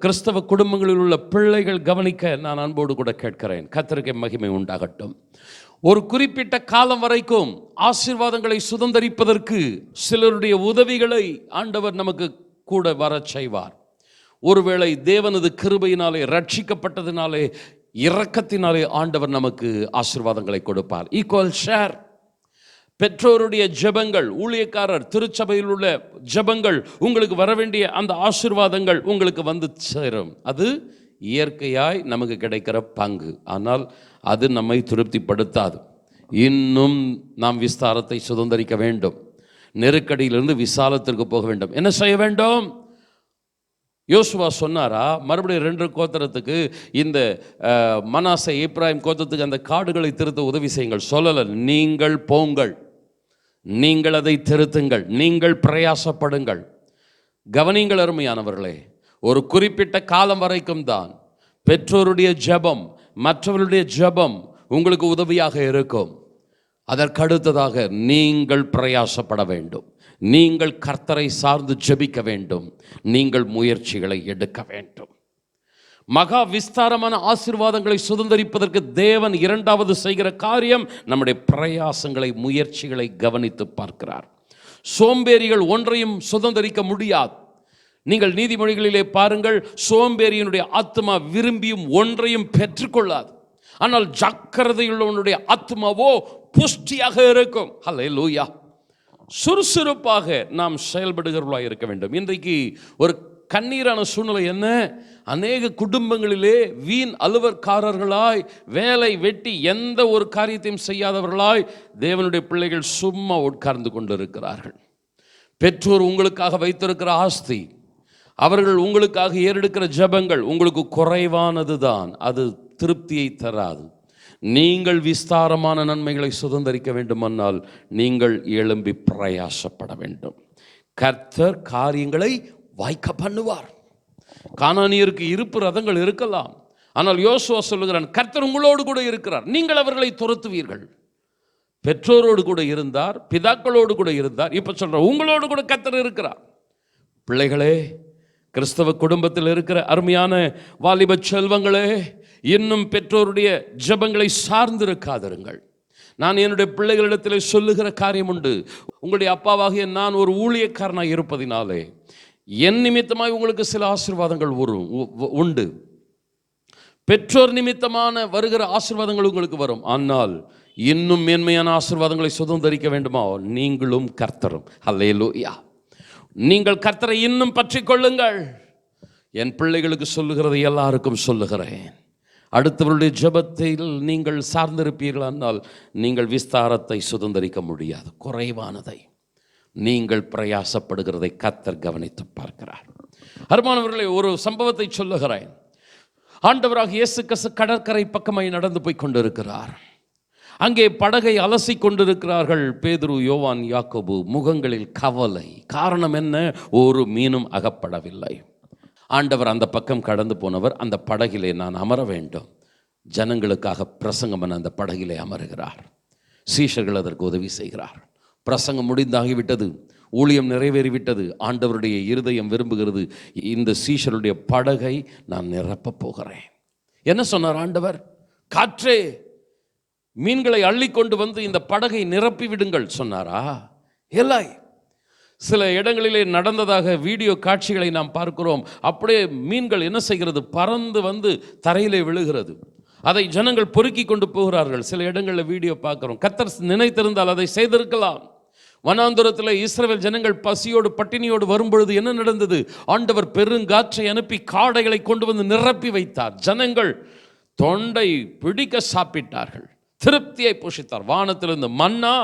கிறிஸ்தவ குடும்பங்களில் உள்ள பிள்ளைகள் கவனிக்க நான் அன்போடு கூட கேட்கிறேன். கர்த்தருக்கு மகிமை உண்டாகட்டும். ஒரு குறிப்பிட்ட காலம் வரைக்கும் ஆசீர்வாதங்களை சுதந்தரிப்பதற்கு சிலருடைய உதவிகளை ஆண்டவர் நமக்கு கூட வரச் செய்வார். ஒருவேளை தேவனது கிருபையினாலே, ரட்சிக்கப்பட்டதினாலே, இரக்கத்தினாலே ஆண்டவர் நமக்கு ஆசீர்வாதங்களை கொடுப்பார். Equal share. பெற்றோருடைய ஜெபங்கள், ஊழியக்காரர் திருச்சபையில் உள்ள ஜெபங்கள், உங்களுக்கு வர வேண்டிய அந்த ஆசீர்வாதங்கள் உங்களுக்கு வந்து சேரும். அது இயற்கையாய் நமக்கு கிடைக்கிற பங்கு. ஆனால் அது நம்மை திருப்திப்படுத்தாது. இன்னும் நாம் விஸ்தாரத்தை சுதந்தரிக்க வேண்டும். நெருக்கடியிலிருந்து விசாலத்திற்கு போக வேண்டும். என்ன செய்ய வேண்டும்? யோசுவா சொன்னாரா மறுபடியும் 2 கோத்திரத்துக்கு இந்த மனாசே எப்ராயிம் கோத்திரத்துக்கு அந்த காடுகளை திருத்த உதவி செய்யுங்கள் சொல்லலை. நீங்கள் போங்கள், நீங்கள் அதை திருத்துங்கள், நீங்கள் பிரயாசப்படுங்கள். கவனிங்கள் அருமையானவர்களே, ஒரு குறிப்பிட்ட காலம் வரைக்கும் தான் பெற்றோருடைய ஜெபம், மற்றவருடைய ஜெபம் உங்களுக்கு உதவியாக இருக்கும். அதற்கடுத்ததாக நீங்கள் பிரயாசப்பட வேண்டும். நீங்கள் கர்த்தரை சார்ந்து ஜெபிக்க வேண்டும். நீங்கள் முயற்சிகளை எடுக்க வேண்டும். மகா விஸ்தாரமான ஆசீர்வாதங்களை சுதந்தரிப்பதற்கு தேவன் இரண்டாவது செய்கிற காரியம் நம்முடைய பிரயாசங்களை, முயற்சிகளை கவனித்து பார்க்கிறார். சோம்பேறிகள் ஒன்றையும் சுதந்தரிக்க முடியாது. நீங்கள் நீதிமொழிகளிலே பாருங்கள், சோம்பேறியினுடைய ஆத்மா விரும்பியும் ஒன்றையும் பெற்றுக்கொள்ளாது. ஆனால் ஜாக்கிரதையுள்ளவனுடைய ஆத்மாவோ புஷ்டியாக இருக்கும். ஹல்லேலூயா. சுறுசுறுப்பாக நாம் செயல்படுகிறவர்களாக இருக்க வேண்டும். இன்றைக்கு ஒரு கண்ணீரான சூழ்நிலை என்ன? அநேக குடும்பங்களிலே வீண் அலுவற்காரர்களாய், வேலை வெட்டி எந்த ஒரு காரியத்தையும் செய்யாதவர்களாய் தேவனுடைய பிள்ளைகள் சும்மா உட்கார்ந்து கொண்டிருக்கிறார்கள். பெற்றோர் உங்களுக்காக வைத்திருக்கிற ஆஸ்தி, அவர்கள் உங்களுக்காக ஏறெடுக்கிற ஜெபங்கள் உங்களுக்கு குறைவானது தான். அது திருப்தியை தராது. நீங்கள் விஸ்தாரமான நன்மைகளை சுதந்தரிக்க வேண்டுமானால் நீங்கள் எழும்பி பிரயாசப்பட வேண்டும். கர்த்தர் காரியங்களை வாய்க்க பண்ணுவார். கானானியருக்கு இருப்பு ரதங்கள் இருக்கலாம், ஆனால் யோசுவா சொல்லுகிறான், கர்த்தர் உங்களோடு கூட இருக்கிறார், நீங்கள் அவர்களை துரத்துவீர்கள். பெற்றோரோடு கூட இருந்தார், பிதாக்களோடு கூட இருந்தார். இப்போ சொல்ற உங்களோடு கூட கர்த்தர் இருக்கிறார். பிள்ளைகளே, கிறிஸ்தவ குடும்பத்தில் இருக்கிற அருமையான வாலிப செல்வங்களே, இன்னும் பெற்றோருடைய ஜெபங்களை சார்ந்திருக்காதிருங்கள். நான் என்னுடைய பிள்ளைகளிடத்தில் சொல்லுகிற காரியம் உண்டு. உங்களுடைய அப்பாவாகிய நான் ஒரு ஊழியக்காரனாக இருப்பதினாலே என் நிமித்தமாய் உங்களுக்கு சில ஆசீர்வாதங்கள் உண்டு. பெற்றோர் நிமித்தமான வருகிற ஆசீர்வாதங்கள் உங்களுக்கு வரும். ஆனால் இன்னும் மேன்மையான ஆசீர்வாதங்களை சுதந்தரிக்க வேண்டுமா? நீங்களும் கர்த்தரும். ஹல்லேலூயா. நீங்கள் கர்த்தரை இன்னும் பற்றி கொள்ளுங்கள். என் பிள்ளைகளுக்கு சொல்லுகிறதை எல்லாருக்கும் சொல்லுகிறேன். அடுத்தவருடைய ஜெபத்தில் நீங்கள் சார்ந்திருப்பீர்களானால் நீங்கள் விஸ்தாரத்தை சுதந்தரிக்க முடியாது. குறைவானதை நீங்கள் பிரயாசப்படுகிறதை கர்த்தர் கவனித்து பார்க்கிறார். அருமானவர்களே, ஒரு சம்பவத்தை சொல்லுகிறேன். ஆண்டவராக இயேசு கிறிஸ்து கடற்கரை பக்கமாய் நடந்து போய் கொண்டிருக்கிறார். அங்கே படகை அலசி கொண்டிருக்கிறார்கள் பேதுரு, யோவான், யாக்கோபு. முகங்களில் கவலை. காரணம் என்ன? ஒரு மீனும் அகப்படவில்லை. ஆண்டவர் அந்த பக்கம் கடந்து போனவர், அந்த படகிலே நான் அமர வேண்டும், ஜனங்களுக்காக பிரசங்கம் பண்ண அந்த படகிலே அமருகிறார். சீஷர்கள் அதற்கு உதவி செய்கிறார். பிரசங்கம் முடிந்தாகிவிட்டது, ஊழியம் நிறைவேறிவிட்டது. ஆண்டவருடைய இருதயம் விரும்புகிறது, இந்த சீஷருடைய படகை நான் நிரப்பப் போகிறேன். என்ன சொன்னார் ஆண்டவர்? காற்றே, மீன்களை அள்ளி கொண்டு வந்து இந்த படகை நிரப்பி விடுங்கள் சொன்னாரா? இல்லை. சில இடங்களிலே நடந்ததாக வீடியோ காட்சிகளை நாம் பார்க்கிறோம். அப்படியே மீன்கள் என்ன செய்கிறது? பறந்து வந்து தரையிலே விழுகிறது. அதை ஜனங்கள் பொறுக்கி கொண்டு போகிறார்கள். சில இடங்களில் வீடியோ பார்க்கிறோம். கர்த்தர் நினைத்திருந்தால் அதை செய்திருக்கலாம். வனாந்தரத்தில் இஸ்ரவேல் ஜனங்கள் பசியோடு பட்டினியோடு வரும்பொழுது என்ன நடந்தது? ஆண்டவர் பெருங்காற்றை அனுப்பி காடைகளை கொண்டு வந்து நிரப்பி வைத்தார். ஜனங்கள் தொண்டை பிடிக்க சாப்பிட்டார்கள், திருப்தியை போஷித்தார். வானத்திலிருந்து மன்னா,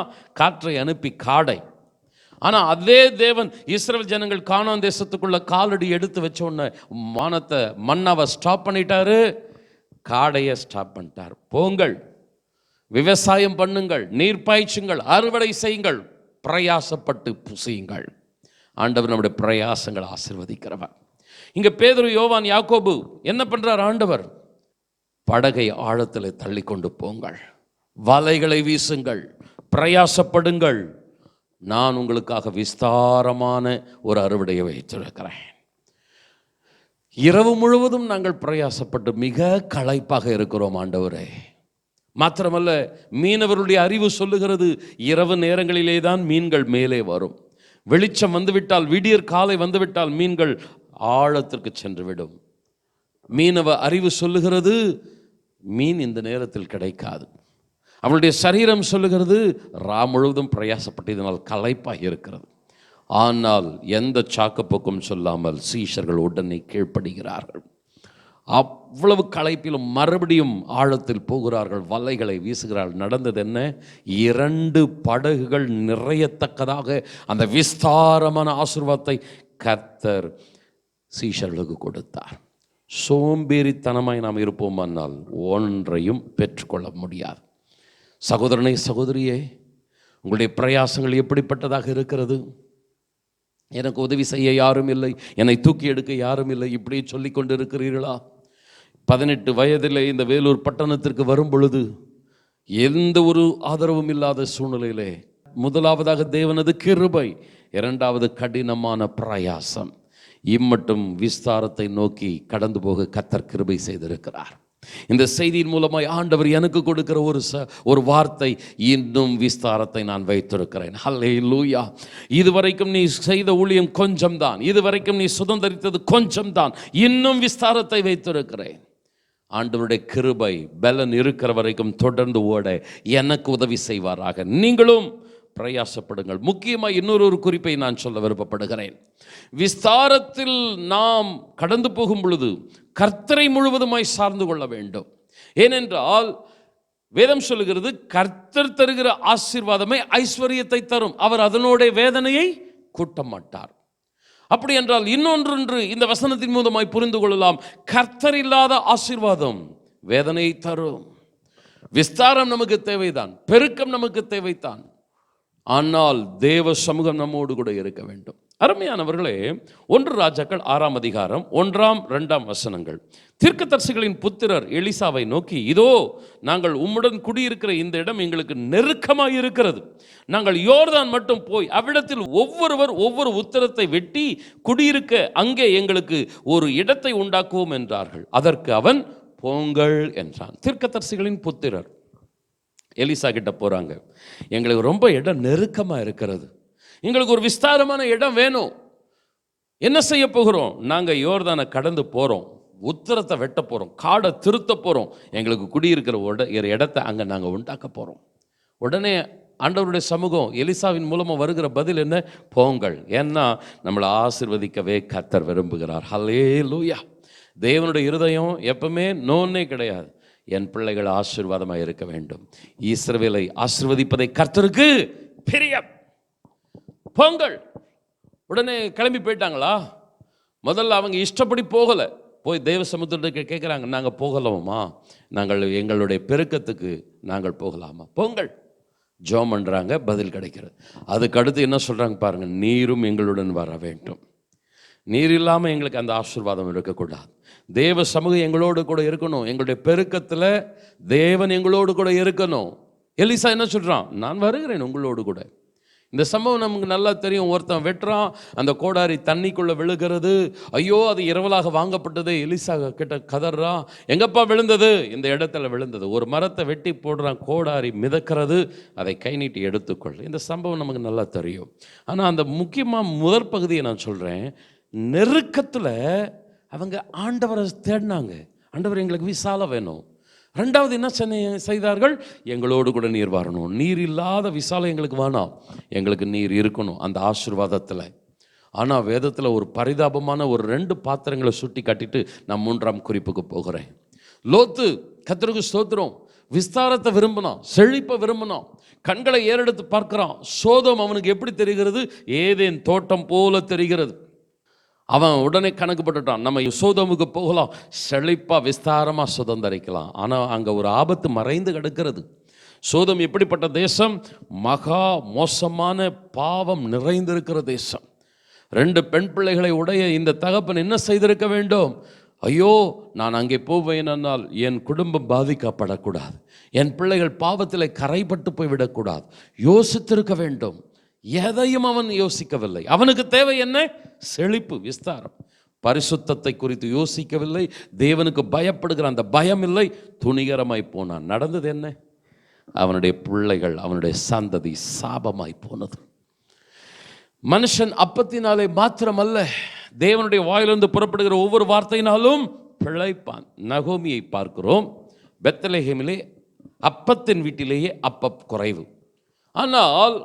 காற்றை அனுப்பி காடை. ஆனால் அதே தேவன் இஸ்ரவேல் ஜனங்கள் கானான் தேசத்துக்குள்ள காலடி எடுத்து வச்ச உடனே வானத்தை, மன்னாவை ஸ்டாப் பண்ணிட்டாரு, காடையை ஸ்டாப் பண்ணிட்டார். போங்கள், விவசாயம் பண்ணுங்கள், நீர் பாய்ச்சுங்கள், அறுவடை செய்யுங்கள், பிரயாசப்பட்டு புசியுங்கள். ஆண்டவர் நம்முடைய பிரயாசங்களை ஆசீர்வதிக்கிறவர். இங்க பேதுரு, யோவான், யாக்கோபு என்ன பண்றார்? ஆண்டவர் படகை ஆழத்தில் தள்ளி கொண்டு போங்கள், வலைகளை வீசுங்கள், பிரயாசப்படுங்கள், நான் உங்களுக்காக விஸ்தாரமான ஒரு அறுவடையை வைத்திருக்கிறேன். இரவு முழுவதும் நாங்கள் பிரயாசப்பட்டு மிக களைப்பாக இருக்கிறோம் ஆண்டவரே. மாத்திரமல்ல, மீனவருடைய அறிவு சொல்லுகிறது, இரவு நேரங்களிலே தான் மீன்கள் மேலே வரும். வெளிச்சம் வந்துவிட்டால், விடியற் காலை வந்துவிட்டால் மீன்கள் ஆழத்திற்கு சென்றுவிடும். மீனவ அறிவு சொல்லுகிறது, மீன் இந்த நேரத்தில் கிடைக்காது. அவளுடைய சரீரம் சொல்லுகிறது, முழுவதும் பிரயாசப்பட்டு இதனால் களைப்பாக இருக்கிறது. ஆனால் எந்த சாக்கப்போக்கும் சொல்லாமல் சீஷர்கள் உடனே கீழ்ப்படுகிறார்கள். அவ்வளவு களைப்பிலும் மறுபடியும் ஆழத்தில் போகிறார்கள், வலைகளை வீசுகிறார்கள். நடந்தது என்ன? 2 படகுகள் நிறையத்தக்கதாக அந்த விஸ்தாரமான ஆசீர்வாதத்தை கர்த்தர் சீஷர்களுக்கு கொடுத்தார். சோம்பேறித்தனமாய் நாம் இருப்போமானால் ஒன்றையும் பெற்றுக்கொள்ள முடியாது. சகோதரனே, சகோதரியே, உங்களுடைய பிரயாசங்கள் எப்படிப்பட்டதாக இருக்கிறது? எனக்கு உதவி செய்ய யாரும் இல்லை, என்னை தூக்கி எடுக்க யாரும் இல்லை, இப்படி சொல்லி கொண்டு இருக்கிறீர்களா? 18 வயதில் இந்த வேலூர் பட்டணத்திற்கு வரும் பொழுது எந்த ஒரு ஆதரவும் இல்லாத சூழ்நிலையிலே, முதலாவதாக தேவனது கிருபை, இரண்டாவது கடினமான பிரயாசம், இம்மட்டும் விஸ்தாரத்தை நோக்கி கடந்து போக கர்த்தர் கிருபை செய்திருக்கிறார். இந்த செய்தியின் மூலமாய் ஆண்டவர் எனக்கு கொடுக்கிற ஒரு வார்த்தை, இன்னும் விஸ்தாரத்தை நான் வைத்திருக்கிறேன். ஹல்லேலூயா. இதுவரைக்கும் நீ செய்த ஊழியம் கொஞ்சம் தான், இதுவரைக்கும் நீ சுதந்திரித்தது கொஞ்சம் தான், இன்னும் விஸ்தாரத்தை வைத்திருக்கிறேன். ஆண்டவருடைய கிருபை பலன் இருக்கிற வரைக்கும் தொடர்ந்து ஓட எனக்கு உதவி செய்வாராக. நீங்களும் பிரயாசப்படுங்கள். முக்கியமாக இன்னொரு குறிப்பை நான் சொல்ல விருப்பப்படுகிறேன். விஸ்தாரத்தில் நாம் கடந்து போகும் பொழுது கர்த்தரை முழுவதுமாய் சார்ந்து கொள்ள வேண்டும். ஏனென்றால் வேதம் சொல்லுகிறது, கர்த்தர் தருகிற ஆசீர்வாதமே ஐஸ்வர்யத்தை தரும், அவர் அதனோட வேதனையை கூட்ட மாட்டார். அப்படி என்றால் இன்னொன்று இந்த வசனத்தின் மூலமாய் புரிந்து கொள்ளலாம், கர்த்தர் இல்லாத ஆசீர்வாதம் வேதனையை தரும். விஸ்தாரம் நமக்கு தேவைதான், பெருக்கம் நமக்கு தேவைதான், ஆனால் தேவ சமூகம் நம்மோடு கூட இருக்க வேண்டும். அருமையானவர்களே, 1 ராஜாக்கள் 6ஆம் அதிகாரம் 1-2 வசனங்கள். தீர்க்கதரிசிகளின் புத்திரர் எலிசாவை நோக்கி, இதோ நாங்கள் உம்முடன் குடியிருக்கிற இந்த இடம் எங்களுக்கு நெருக்கமாக இருக்கிறது. நாங்கள் யோர்தான் மட்டும் போய் அவ்விடத்தில் ஒவ்வொருவர் ஒவ்வொரு உத்தரத்தை வெட்டி குடியிருக்க அங்கே எங்களுக்கு ஒரு இடத்தை உண்டாக்குவோம் என்றார்கள். அதற்கு அவன், போங்கள் என்றான். தீர்க்கதரிசிகளின் புத்திரர் எலிசா கிட்ட போகிறாங்க, எங்களுக்கு ரொம்ப இடம் நெருக்கமாக இருக்கிறது, எங்களுக்கு ஒரு விஸ்தாரமான இடம் வேணும். என்ன செய்ய போகிறோம்? நாங்கள் யோர்தானை கடந்து போகிறோம், உத்தரத்தை வெட்ட போகிறோம், காடை திருத்த போகிறோம், எங்களுக்கு குடியிருக்கிற இடத்தை அங்கே நாங்கள் உண்டாக்க போகிறோம். உடனே ஆண்டவருடைய சமூகம் எலிசாவின் மூலமாக வருகிற பதில் என்ன? போங்கள். ஏன்னா நம்மளை ஆசீர்வதிக்கவே கர்த்தர் விரும்புகிறார். ஹல்லேலூயா. தேவனுடைய இருதயம் எப்பவுமே நோன்னே கிடையாது. என் பிள்ளைகள் ஆசீர்வாதமாக இருக்க வேண்டும், இஸ்ரவேலை ஆசீர்வதிப்பதை கர்த்தருக்கு பிரியம். போங்கள். உடனே கிளம்பி போயிட்டாங்களா? முதல்ல அவங்க இஷ்டப்படி போகலை. போய் தேவ சமுத்திரத்துக்கு கேட்குறாங்க, நாங்கள் போகலாமா? நாங்கள் எங்களுடைய பெருக்கத்துக்கு நாங்கள் போகலாமா? போங்கள். ஜெபம் பண்ணுறாங்க, பதில் கிடைக்கிறது. அதுக்கு அடுத்து என்ன சொல்கிறாங்க பாருங்கள், நீரும் எங்களுடன் வர வேண்டும். நீர் இல்லாமல் எங்களுக்கு அந்த ஆசீர்வாதம் இருக்கக்கூடாது. தேவ சமூகம் எங்களோடு கூட இருக்கணும். எங்களுடைய பெருக்கத்தில் தேவன் எங்களோடு கூட இருக்கணும். எலிசா என்ன சொல்கிறான்? நான் வருகிறேன் உங்களோடு கூட. இந்த சம்பவம் நமக்கு நல்லா தெரியும். ஒருத்தன் வெட்டுறான், அந்த கோடாரி தண்ணிக்குள்ளே விழுகிறது. ஐயோ, அது இரவலாக வாங்கப்பட்டது. எலிசா கிட்ட கதறான், எங்கப்பா விழுந்தது? இந்த இடத்துல விழுந்தது. ஒரு மரத்தை வெட்டி போடுறான், கோடாரி மிதக்கிறது, அதை கை நீட்டி எடுத்துக்கொள். இந்த சம்பவம் நமக்கு நல்லா தெரியும். ஆனால் அந்த முக்கியமாக முதற் பகுதியை நான் சொல்கிறேன். நெருக்கத்தில் அவங்க ஆண்டவரை தேடினாங்க. ஆண்டவர் எங்களுக்கு விசாலம் வேணும். ரெண்டாவது என்ன செய்தார்கள்? எங்களோடு கூட நீர் வரணும். நீர் இல்லாத விசாலம் எங்களுக்கு வேணாம், எங்களுக்கு நீர் இருக்கணும் அந்த ஆசீர்வாதத்தில். ஆனால் வேதத்தில் ஒரு பரிதாபமான ஒரு 2 பாத்திரங்களை சுட்டி காட்டிட்டு நான் 3ஆம் குறிப்புக்கு போகிறேன். லோத்து கர்த்தருக்கு ஸ்தோத்திரம், விஸ்தாரத்தை விரும்பினான், செழிப்பை விரும்பினான், கண்களை ஏறெடுத்து பார்க்கிறான். சோதோம் அவனுக்கு எப்படி தெரிகிறது? ஏதேன் தோட்டம் போல தெரிகிறது. அவன் உடனே கணக்கு போட்டுட்டான், நம்ம சோதோமுக்கு போகலாம், செழிப்பாக விஸ்தாரமாக சுதந்திரிக்கலாம். ஆனால் அங்கே ஒரு ஆபத்து மறைந்து கிடக்கிறது. சோதோம் எப்படிப்பட்ட தேசம்? மகா மோசமான பாவம் நிறைந்திருக்கிற தேசம். 2 பெண் பிள்ளைகளை உடைய இந்த தகப்பன் என்ன செய்திருக்க வேண்டும்? ஐயோ, நான் அங்கே போவேனால் என் குடும்பம் பாதிக்கப்படக்கூடாது, என் பிள்ளைகள் பாவத்தில் கரைப்பட்டு போய்விடக்கூடாது. யோசித்திருக்க வேண்டும். எதையும் அவன் யோசிக்கவில்லை. அவனுக்கு தேவை என்ன? செழிப்பு, விஸ்தாரம். பரிசுத்தத்தை குறித்து யோசிக்கவில்லை. தேவனுக்கு பயப்படுகிற அந்த பயம் இல்லை. துணிகரமாய் போனான். நடந்தது என்ன? அவனுடைய பிள்ளைகள், அவனுடைய சந்ததி சாபமாய் போனது. மனுஷன் அப்பத்தினாலே மாத்திரமல்ல, தேவனுடைய வாயிலிருந்து புறப்படுகிற ஒவ்வொரு வார்த்தையினாலும் பிழைப்பான். நகோமியை பார்க்கிறோம். பெத்லெகேமிலே அப்பத்தின் வீட்டிலேயே அப்ப குறைவு. ஆனால்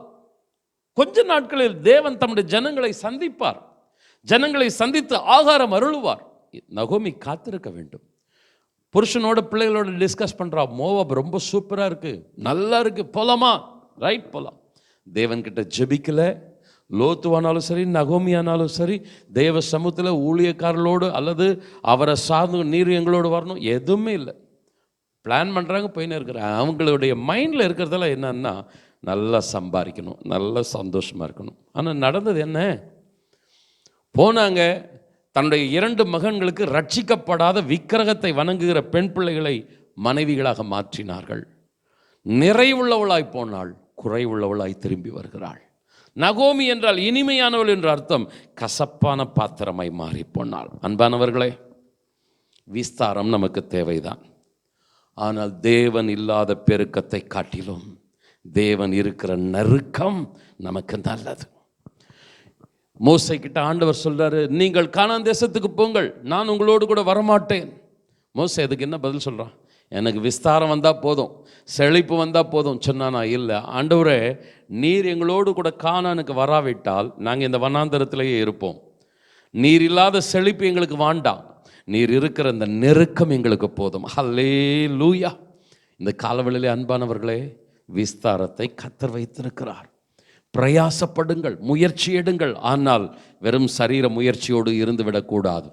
கொஞ்ச நாட்களில் தேவன் தம்முடைய ஜனங்களை சந்திப்பார். ஜனங்களை சந்தித்து ஆகாரம் அருளுவார். நகோமி காத்திருக்க வேண்டும். புருஷனோட பிள்ளைகளோட டிஸ்கஸ் பண்ணுறா. மோவாப் ரொம்ப சூப்பராக இருக்குது, நல்லா இருக்குது, போலாமா? ரைட், போகலாம். தேவன்கிட்ட ஜெபிக்கலை. லோத்துவானாலும் சரி, நகோமியானாலும் சரி, தேவ சமூகத்தில் ஊழியக்காரர்களோடு அல்லது அவரை சார்ந்து நீர் எங்களோடு வரணும், எதுவுமே இல்லை. பிளான் பண்ணுறாங்க, போயின்னு இருக்கிறாங்க. அவங்களுடைய மைண்டில் இருக்கிறதெல்லாம் என்னன்னா, நல்லா சம்பாதிக்கணும், நல்லா சந்தோஷமாக இருக்கணும். ஆனால் நடந்தது என்ன? போனாங்க, தன்னுடைய 2 மகன்களுக்கு ரட்சிக்கப்படாத விக்கிரகத்தை வணங்குகிற பெண் பிள்ளைகளை மனைவிகளாக மாற்றினார்கள். நிறைவுள்ளவளாய் போனாள், குறைவுள்ளவளாய் திரும்பி வருகிறாள். நகோமி என்றால் இனிமையானவள் என்ற அர்த்தம். கசப்பான பாத்திரமாய் மாறி போனாள். அன்பானவர்களே, விஸ்தாரம் நமக்கு தேவைதான். ஆனால் தேவன் இல்லாத பெருக்கத்தை காட்டிலும் தேவன் இருக்கிற நெருக்கம் நமக்கு நல்லது. மோசே கிட்ட ஆண்டவர் சொல்றாரு, நீங்கள் கானான் தேசத்துக்கு போங்கள், நான் உங்களோடு கூட வரமாட்டேன். மோசே அதுக்கு என்ன பதில் சொல்றான்? எனக்கு விஸ்தாரம் வந்தால் போதும், செழிப்பு வந்தால் போதும் சொன்னானா? இல்லை ஆண்டவரே, நீர் எங்களோடு கூட கானானுக்கு வராவிட்டால் நாங்கள் இந்த வனாந்தரத்திலேயே இருப்போம். நீர் இல்லாத செழிப்பு எங்களுக்கு வேண்டாம், நீர் இருக்கிற இந்த நெருக்கம் எங்களுக்கு போதும். ஹல்லேலூயா. இந்த காலவெளியிலே அன்பானவர்களே, விஸ்தாரத்தை கர்த்தர் வைத்திருக்கிறார். பிரயாசப்படுங்கள், முயற்சி எடுங்கள். ஆனால் வெறும் சரீர முயற்சியோடு இருந்து விடக்கூடாது.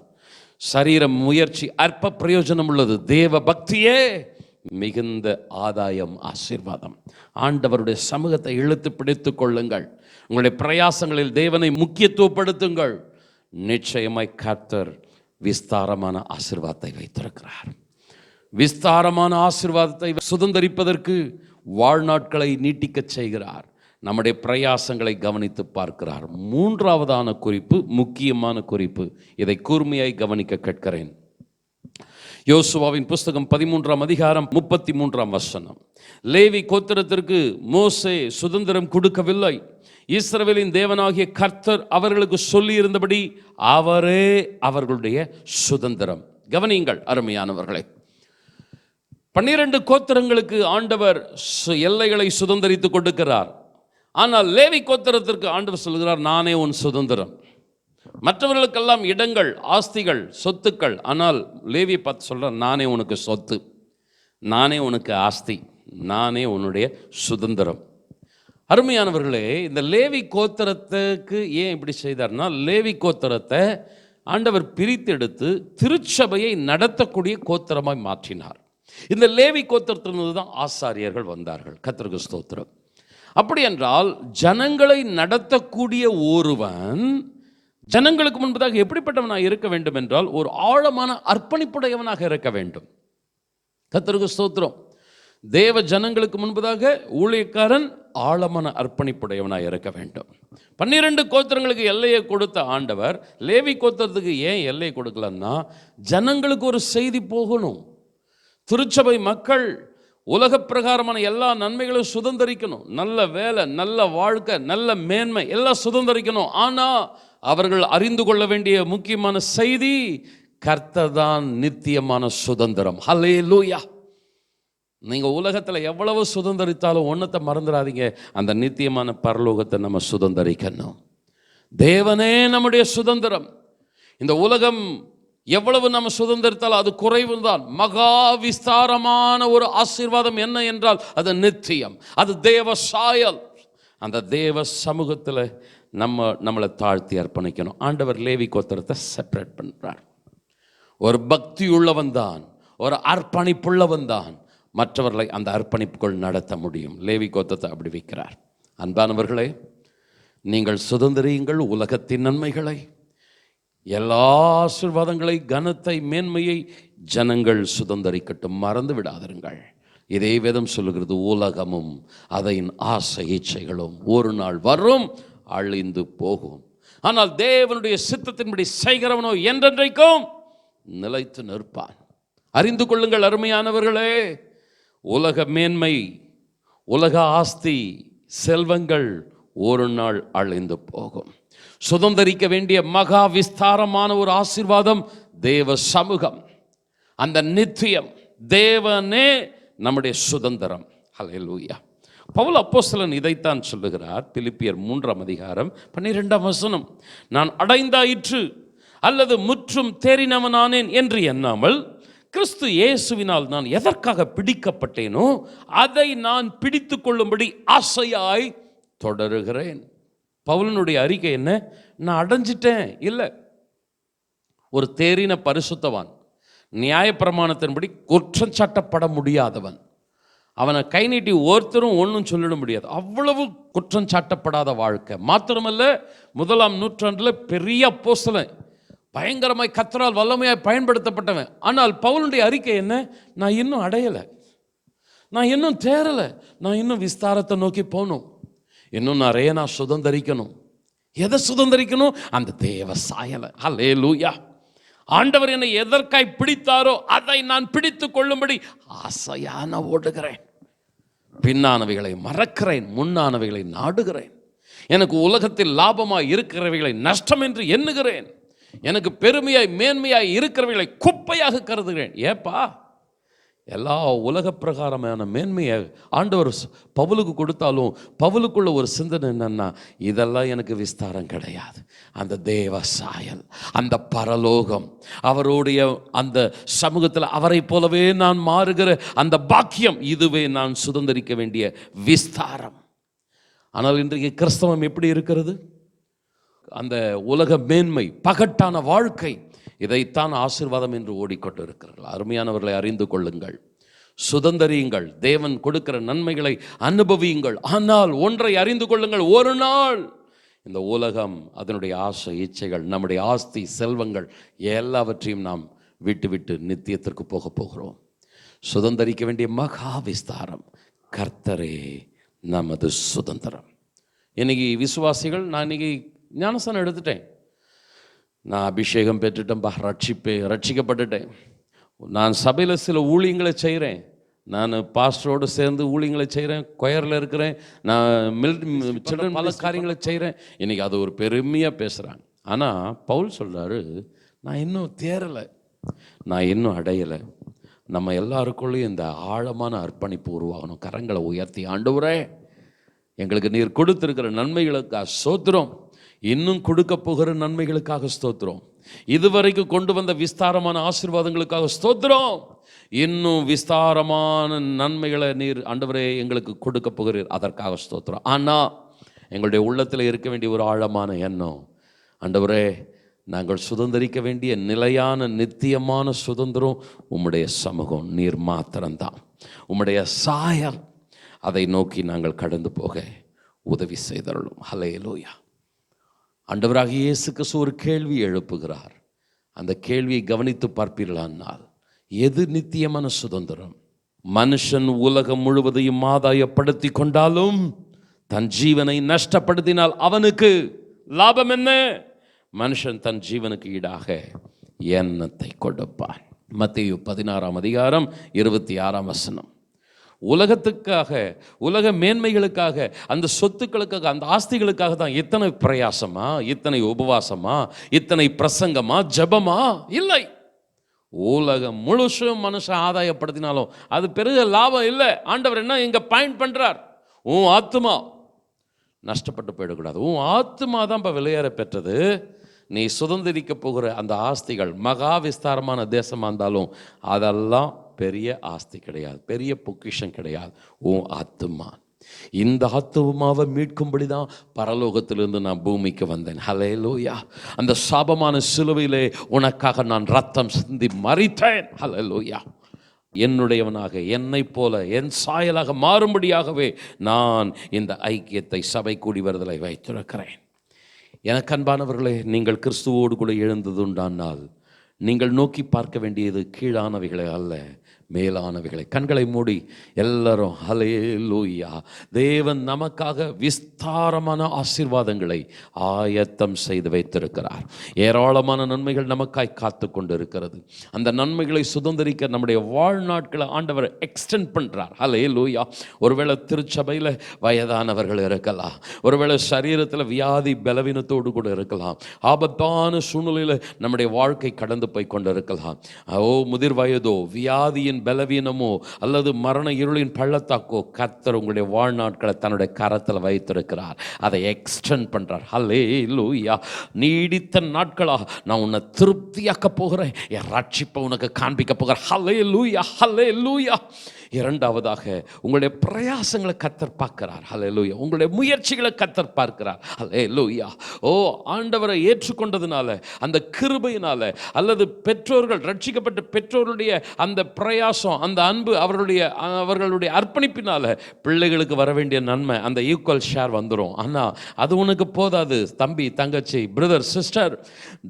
சரீர முயற்சி அற்ப பிரயோஜனம் உள்ளது. தேவ பக்தியே மிகுந்த ஆதாயம், ஆசீர்வாதம். ஆண்டவருடைய சமூகத்தை இழுத்து பிடித்துக் கொள்ளுங்கள். உங்களுடைய பிரயாசங்களில் தேவனை முக்கியத்துவப்படுத்துங்கள். நிச்சயமாய் கர்த்தர் விஸ்தாரமான ஆசீர்வாதத்தை வைத்திருக்கிறார். விஸ்தாரமான ஆசீர்வாதத்தை சுதந்தரிப்பதற்கு வாழ்நாட்களை நீட்டிக்கச் செய்கிறார். நம்முடைய பிரயாசங்களை கவனித்து பார்க்கிறார். 3ஆவதான குறிப்பு, முக்கியமான குறிப்பு, இதை கூர்மையாய் கவனிக்க கேட்கிறேன். யோசுவாவின் புஸ்தகம் 13ஆம் அதிகாரம் 33ஆம் வசனம். லேவி கோத்திரத்திற்கு மோசே சுதந்திரம் கொடுக்கவில்லை. இஸ்ரவேலின் தேவனாகிய கர்த்தர் அவர்களுக்கு சொல்லி இருந்தபடி அவரே அவர்களுடைய சுதந்திரம். கவனியுங்கள் அருமையானவர்களே, 12 கோத்திரங்களுக்கு ஆண்டவர் எல்லைகளை சுதந்திரித்து கொடுக்கிறார். ஆனால் லேவி கோத்திரத்திற்கு ஆண்டவர் சொல்கிறார், நானே உன் சுதந்திரம். மற்றவர்களுக்கெல்லாம் இடங்கள், ஆஸ்திகள், சொத்துக்கள். ஆனால் லேவியை பார்த்து சொல்கிறார், நானே உனக்கு சொத்து, நானே உனக்கு ஆஸ்தி, நானே உன்னுடைய சுதந்திரம். அருமையானவர்களே, இந்த லேவி கோத்திரத்துக்கு ஏன் இப்படி செய்தார்னா, லேவி கோத்திரத்தை ஆண்டவர் பிரித்தெடுத்து திருச்சபையை நடத்தக்கூடிய கோத்திரமாய் மாற்றினார். இந்த லேவி கோத்திரத்திலிருந்து தான் ஆசாரியர்கள் வந்தார்கள். கர்த்தருக்கு ஸ்தோத்திரம். அப்படி என்றால் ஜனங்களை நடத்தக்கூடிய ஒருவன் ஜனங்களுக்கு முன்பதாக எப்படிப்பட்டவனாக இருக்க வேண்டும் என்றால், ஒரு ஆழமான அர்ப்பணிப்புடையவனாக இருக்க வேண்டும். கர்த்தருக்கு ஸ்தோத்திரம். தேவ ஜனங்களுக்கு முன்பதாக ஊழியக்காரன் ஆழமான அர்ப்பணிப்புடையவனாக இருக்க வேண்டும். 12 கோத்திரங்களுக்கு எல்லையை கொடுத்த ஆண்டவர் லேவி கோத்திரத்துக்கு ஏன் எல்லையை கொடுக்கலன்னா, ஜனங்களுக்கு ஒரு செய்தி போகணும். திருச்சபை மக்கள் உலக பிரகாரமான எல்லா நன்மைகளும் சுதந்திரிக்கணும். நல்ல வேலை, நல்ல வாழ்க்கை, நல்ல மேன்மை எல்லாம் சுதந்திரிக்கணும். ஆனால் அவர்கள் அறிந்து கொள்ள வேண்டிய முக்கியமான செய்தி, கர்த்தர் தான் நித்தியமான சுதந்திரம். ஹல்லேலூயா. நீங்கள் உலகத்தில் எவ்வளவு சுதந்திரித்தாலும் ஒன்றத்தை மறந்துடாதீங்க, அந்த நித்தியமான பரலோகத்தை நம்ம சுதந்திரிக்கணும். தேவனே நம்முடைய சுதந்திரம். இந்த உலகம் எவ்வளவு நம்ம சுதந்திரத்தால் அது குறைவு தான். மகா விஸ்தாரமான ஒரு ஆசீர்வாதம் என்ன என்றால் அது நித்தியம், அது தேவ சாயல். அந்த தேவ சமூகத்தில் நம்மளை தாழ்த்தி அர்ப்பணிக்கணும். ஆண்டவர் லேவி கோத்திரத்தை செப்பரேட் பண்ணுறார். ஒரு பக்தி உள்ளவன் தான், ஒரு அர்ப்பணிப்புள்ளவன் தான் மற்றவர்களை அந்த அர்ப்பணிப்புக்குள் நடத்த முடியும். லேவி கோத்திரத்தை அப்படி வைக்கிறார். அன்பானவர்களே, நீங்கள் சுதந்திரியுங்கள் உலகத்தின் நன்மைகளை. எல்லா ஆசீர்வாதங்களை, கனத்தை, மேன்மையை ஜனங்கள் சுதந்தரிக்கட்டும், மறந்து விடாதிருங்கள். இதே வேதம் சொல்லுகிறது, உலகமும் அதன் ஆசை இச்சைகளும் ஒரு நாள் வரும், அழிந்து போகும். ஆனால் தேவனுடைய சித்தத்தின்படி செய்கிறவனோ என்றென்றைக்கும் நிலைத்து நிற்பான். அறிந்து கொள்ளுங்கள் அருமையானவர்களே, உலக மேன்மை, உலக ஆஸ்தி, செல்வங்கள் ஒரு நாள் அழிந்து போகும். சுதந்தரிக்க வேண்டிய மகா விஸ்தாரமான ஒரு ஆசீர்வாதம் தேவ சமூகம், அந்த நித்தியம், தேவனே நம்முடைய சுதந்திரம். ஹல்லேலூயா. பவுல் அப்போஸ்தலன் இதைத்தான் சொல்லுகிறார். பிலிப்பியர் 3:12 நான் அடைந்தாயிற்று அல்லது முற்றும் தேறினவனானேன் என்று எண்ணாமல் கிறிஸ்து இயேசுவினால் நான் எதற்காக பிடிக்கப்பட்டேனோ அதை நான் பிடித்து கொள்ளும்படி ஆசையாய் தொடருகிறேன். பவுலனுடைய அறிக்கை என்ன? நான் அடைஞ்சிட்டேன் இல்லை. ஒரு தேறின பரிசுத்தவான், நியாயப்பிரமாணத்தின்படி குற்றம் சாட்டப்பட முடியாதவன், அவனை கை நீட்டி ஒருத்தரும் ஒன்றும் சொல்லிட முடியாது. அவ்வளவு குற்றம் சாட்டப்படாத வாழ்க்கை. மாத்திரமல்ல, 1ஆம் நூற்றாண்டில் பெரிய அப்போஸ்தலன், பயங்கரமாய் கர்த்தரால் வல்லமையாய் பயன்படுத்தப்பட்டவன். ஆனால் பவுலுடைய அறிக்கை என்ன? நான் இன்னும் அடையலை, நான் இன்னும் தேரலை, நான் இன்னும் விஸ்தாரத்தை நோக்கி போகணும், இன்னும் நிறைய நான் சுதந்தரிக்கணும். எதை சுதந்தரிக்கணும்? அந்த தேவ சாயலை. ஹல்லேலூயா. ஆண்டவர் என்னை எதற்காய் பிடித்தாரோ அதை நான் பிடித்து கொள்ளும்படி ஆசையான ஓடுகிறேன். பின்னானவைகளை மறக்கிறேன், முன்னானவைகளை நாடுகிறேன். எனக்கு உலகத்தில் லாபமாய் இருக்கிறவைகளை நஷ்டம் என்று எண்ணுகிறேன். எனக்கு பெருமையாய் மேன்மையாய் இருக்கிறவைகளை குப்பையாக கருதுகிறேன். ஏப்பா, எல்லா உலக பிரகாரமான மேன்மையை ஆண்டவர் பவுலுக்கு கொடுத்தாலும் பவுலுக்குள்ள ஒரு சிந்தனை என்னன்னா, இதெல்லாம் எனக்கு விஸ்தாரம் கிடையாது. அந்த தேவ சாயல், அந்த பரலோகம், அவருடைய அந்த சமூகத்தில் அவரை போலவே நான் மாறுகிற அந்த பாக்கியம், இதுவே நான் சுதந்தரிக்க வேண்டிய விஸ்தாரம். ஆனால் இன்றைக்கு கிறிஸ்தவம் எப்படி இருக்கிறது? அந்த உலக மேன்மை, பகட்டான வாழ்க்கை, இதைத்தான் ஆசீர்வாதம் என்று ஓடிக்கொண்டு இருக்கிறார்கள். அருமையானவர்களை அறிந்து கொள்ளுங்கள், சுதந்தரியுங்கள், தேவன் கொடுக்கிற நன்மைகளை அனுபவியுங்கள். ஆனால் ஒன்றை அறிந்து கொள்ளுங்கள், ஒரு நாள் இந்த உலகம், அதனுடைய ஆசை இச்சைகள், நம்முடைய ஆஸ்தி செல்வங்கள் எல்லாவற்றையும் நாம் விட்டு விட்டு நித்தியத்திற்கு போக போகிறோம். சுதந்தரிக்க வேண்டிய மகா விஸ்தாரம், கர்த்தரே நமது சுதந்திரம். இன்னைக்கு விசுவாசிகள், நான் இன்னைக்கு ஞானஸ்தானம் எடுத்துட்டேன், நான் அபிஷேகம் பெற்றுட்டேன்பா, ரட்சிக்கப்பட்டுட்டேன், நான் சபையில் சில ஊழியங்களை செய்கிறேன், நான் பாஸ்டரோடு சேர்ந்து ஊழியங்களை செய்கிறேன், கொயரில் இருக்கிறேன், நான் சில்ட்ரன் பல காரியங்களை செய்கிறேன். இன்றைக்கி அது ஒரு பெருமையாக பேசுகிறாங்க. ஆனால் பவுல் சொல்கிறாரு, நான் இன்னும் தேரலை, நான் இன்னும் அடையலை. நம்ம எல்லாருக்குள்ளேயும் இந்த ஆழமான அர்ப்பணிப்பு உருவாகணும். கரங்களை உயர்த்தி, ஆண்டவரே, எங்களுக்கு நீர் கொடுத்திருக்கிற நன்மைகளுக்காக ஸ்தோத்திரம், இன்னும் கொடுக்க போகிற நன்மைகளுக்காக ஸ்தோத்திரம், இதுவரைக்கும் கொண்டு வந்த விஸ்தாரமான ஆசீர்வாதங்களுக்காக ஸ்தோத்திரம், இன்னும் விஸ்தாரமான நன்மைகளை நீர் ஆண்டவரே எங்களுக்கு கொடுக்க போகிறீர், அதற்காக ஸ்தோத்திரம். ஆனால் எங்களுடைய உள்ளத்தில் இருக்க வேண்டிய ஒரு ஆழமான எண்ணம், ஆண்டவரே, நாங்கள் சுதந்திரிக்க வேண்டிய நிலையான நித்தியமான சுதந்திரம் உம்முடைய சமூகம், நீர் மாத்திரம்தான், உம்முடைய சாயல், அதை நோக்கி நாங்கள் கடந்து போக உதவி செய்தருளும். ஹல்லேலூயா. ஆண்டவராக இயேசு கிறிஸ்து ஒரு கேள்வி எழுப்புகிறார். அந்த கேள்வியை கவனித்து பார்ப்பீர்களானால், எது நித்தியமான சுதந்திரம்? மனுஷன் உலகம் முழுவதையும் ஆதாயப்படுத்தி கொண்டாலும் தன் ஜீவனை நஷ்டப்படுத்தினால் அவனுக்கு லாபம் என்ன? மனுஷன் தன் ஜீவனுக்கு ஈடாக எண்ணத்தை கொடுப்பான். மத்தேயு 16:26. உலகத்துக்காக, உலக மேன்மைகளுக்காக, அந்த சொத்துக்களுக்காக, அந்த ஆஸ்திகளுக்காக தான் இத்தனை பிரயாசமா, இத்தனை உபவாசமா, இத்தனை பிரசங்கமா, ஜபமா? இல்லை. உலகம் முழுசும் மனுஷன் ஆதாயப்படுத்தினாலும் அது பெரிய லாபம் இல்லை. ஆண்டவர் என்ன இங்க பாயிண்ட் பண்றார்? உன் ஆத்துமா நஷ்டப்பட்டு போயிடக்கூடாது. உன் ஆத்துமா தான் இப்போ விலையேற பெற்றது. நீ சுதந்திரிக்க போகிற அந்த ஆஸ்திகள் மகா விஸ்தாரமான தேசமாக இருந்தாலும் அதெல்லாம் பெரிய ஆஸ்தி கிடையாது, பெரிய பொக்கிஷம் கிடையாது. உன் ஆத்துமா, இந்த ஆத்துமாவை மீட்கும்படி தான் பரலோகத்திலிருந்து நான் பூமிக்கு வந்தேன். ஹல்லேலூயா. அந்த சாபமான சிலுவையிலே உனக்காக நான் ரத்தம் சிந்தி மரித்தேன். ஹல்லேலூயா. என்னுடையவனாக, என்னை போல என் சாயலாக மாறும்படியாகவே நான் இந்த ஐக்கியத்தை, சபை கூடி வருதலை வைத்திருக்கிறேன். எனக்கு அன்பானவர்களே, நீங்கள் கிறிஸ்துவோடு கூட எழுந்ததுண்டானால் நீங்கள் நோக்கி பார்க்க வேண்டியது கீழானவைகளை அல்ல, மேலானவைகளை. கண்களை மூடி எல்லாரும் ஹல்லேலூயா. தேவன் நமக்காக விஸ்தாரமான ஆசீர்வாதங்களை ஆயத்தம் செய்து வைத்திருக்கிறார். ஏராளமான நன்மைகள் நமக்காய் காத்து கொண்டு இருக்கிறது. அந்த நன்மைகளை சுதந்திரிக்க நம்முடைய வாழ்நாட்களை ஆண்டவர் எக்ஸ்டெண்ட் பண்ணுறார். ஹல்லேலூயா. ஒருவேளை திருச்சபையில் வயதானவர்கள் இருக்கலாம், ஒருவேளை சரீரத்தில் வியாதி பலவீனத்தோடு கூட இருக்கலாம், ஆபத்தான சூழ்நிலையில் நம்முடைய வாழ்க்கை கடந்து போய் கொண்டு இருக்கலாம். முதிர் வயதோ, வியாதியின் பலவீனமோ அல்லது மரண இருளின் பள்ளத்தாக்கோ, கர்த்தர் உங்களுடைய வாழ்நாட்களை தன்னுடைய கரத்தில் வைத்திருக்கிறார். அதை எக்ஸ்டெண்ட் பண்றார். ஹல்லேலூயா. நீடித்த நாட்களா நான் உன்னை திருப்தியாக்க போகிறேன், என் ரட்சிப்பை உனக்கு காண்பிக்க போகிறேன். ஹல்லேலூயா, ஹல்லேலூயா. இரண்டாவதாக, உங்களுடைய பிரயாசங்களை கர்த்தர் பார்க்கிறார். ஹல்லேலூயா. உங்களுடைய முயற்சிகளை கர்த்தர் பார்க்கிறார். ஹல்லேலூயா. ஆண்டவரை ஏற்றுக்கொண்டதுனால, அந்த கிருபையினால, அல்லது பெற்றோர்கள் ரட்சிக்கப்பட்ட பெற்றோருடைய அந்த பிரயாசம், அந்த அன்பு, அவர்களுடைய அர்ப்பணிப்பினால பிள்ளைகளுக்கு வர வேண்டிய நன்மை, அந்த ஈக்குவல் ஷேர் வந்துடும். ஆனால் அது உனக்கு போதாது தம்பி, தங்கச்சி, பிரதர், சிஸ்டர்.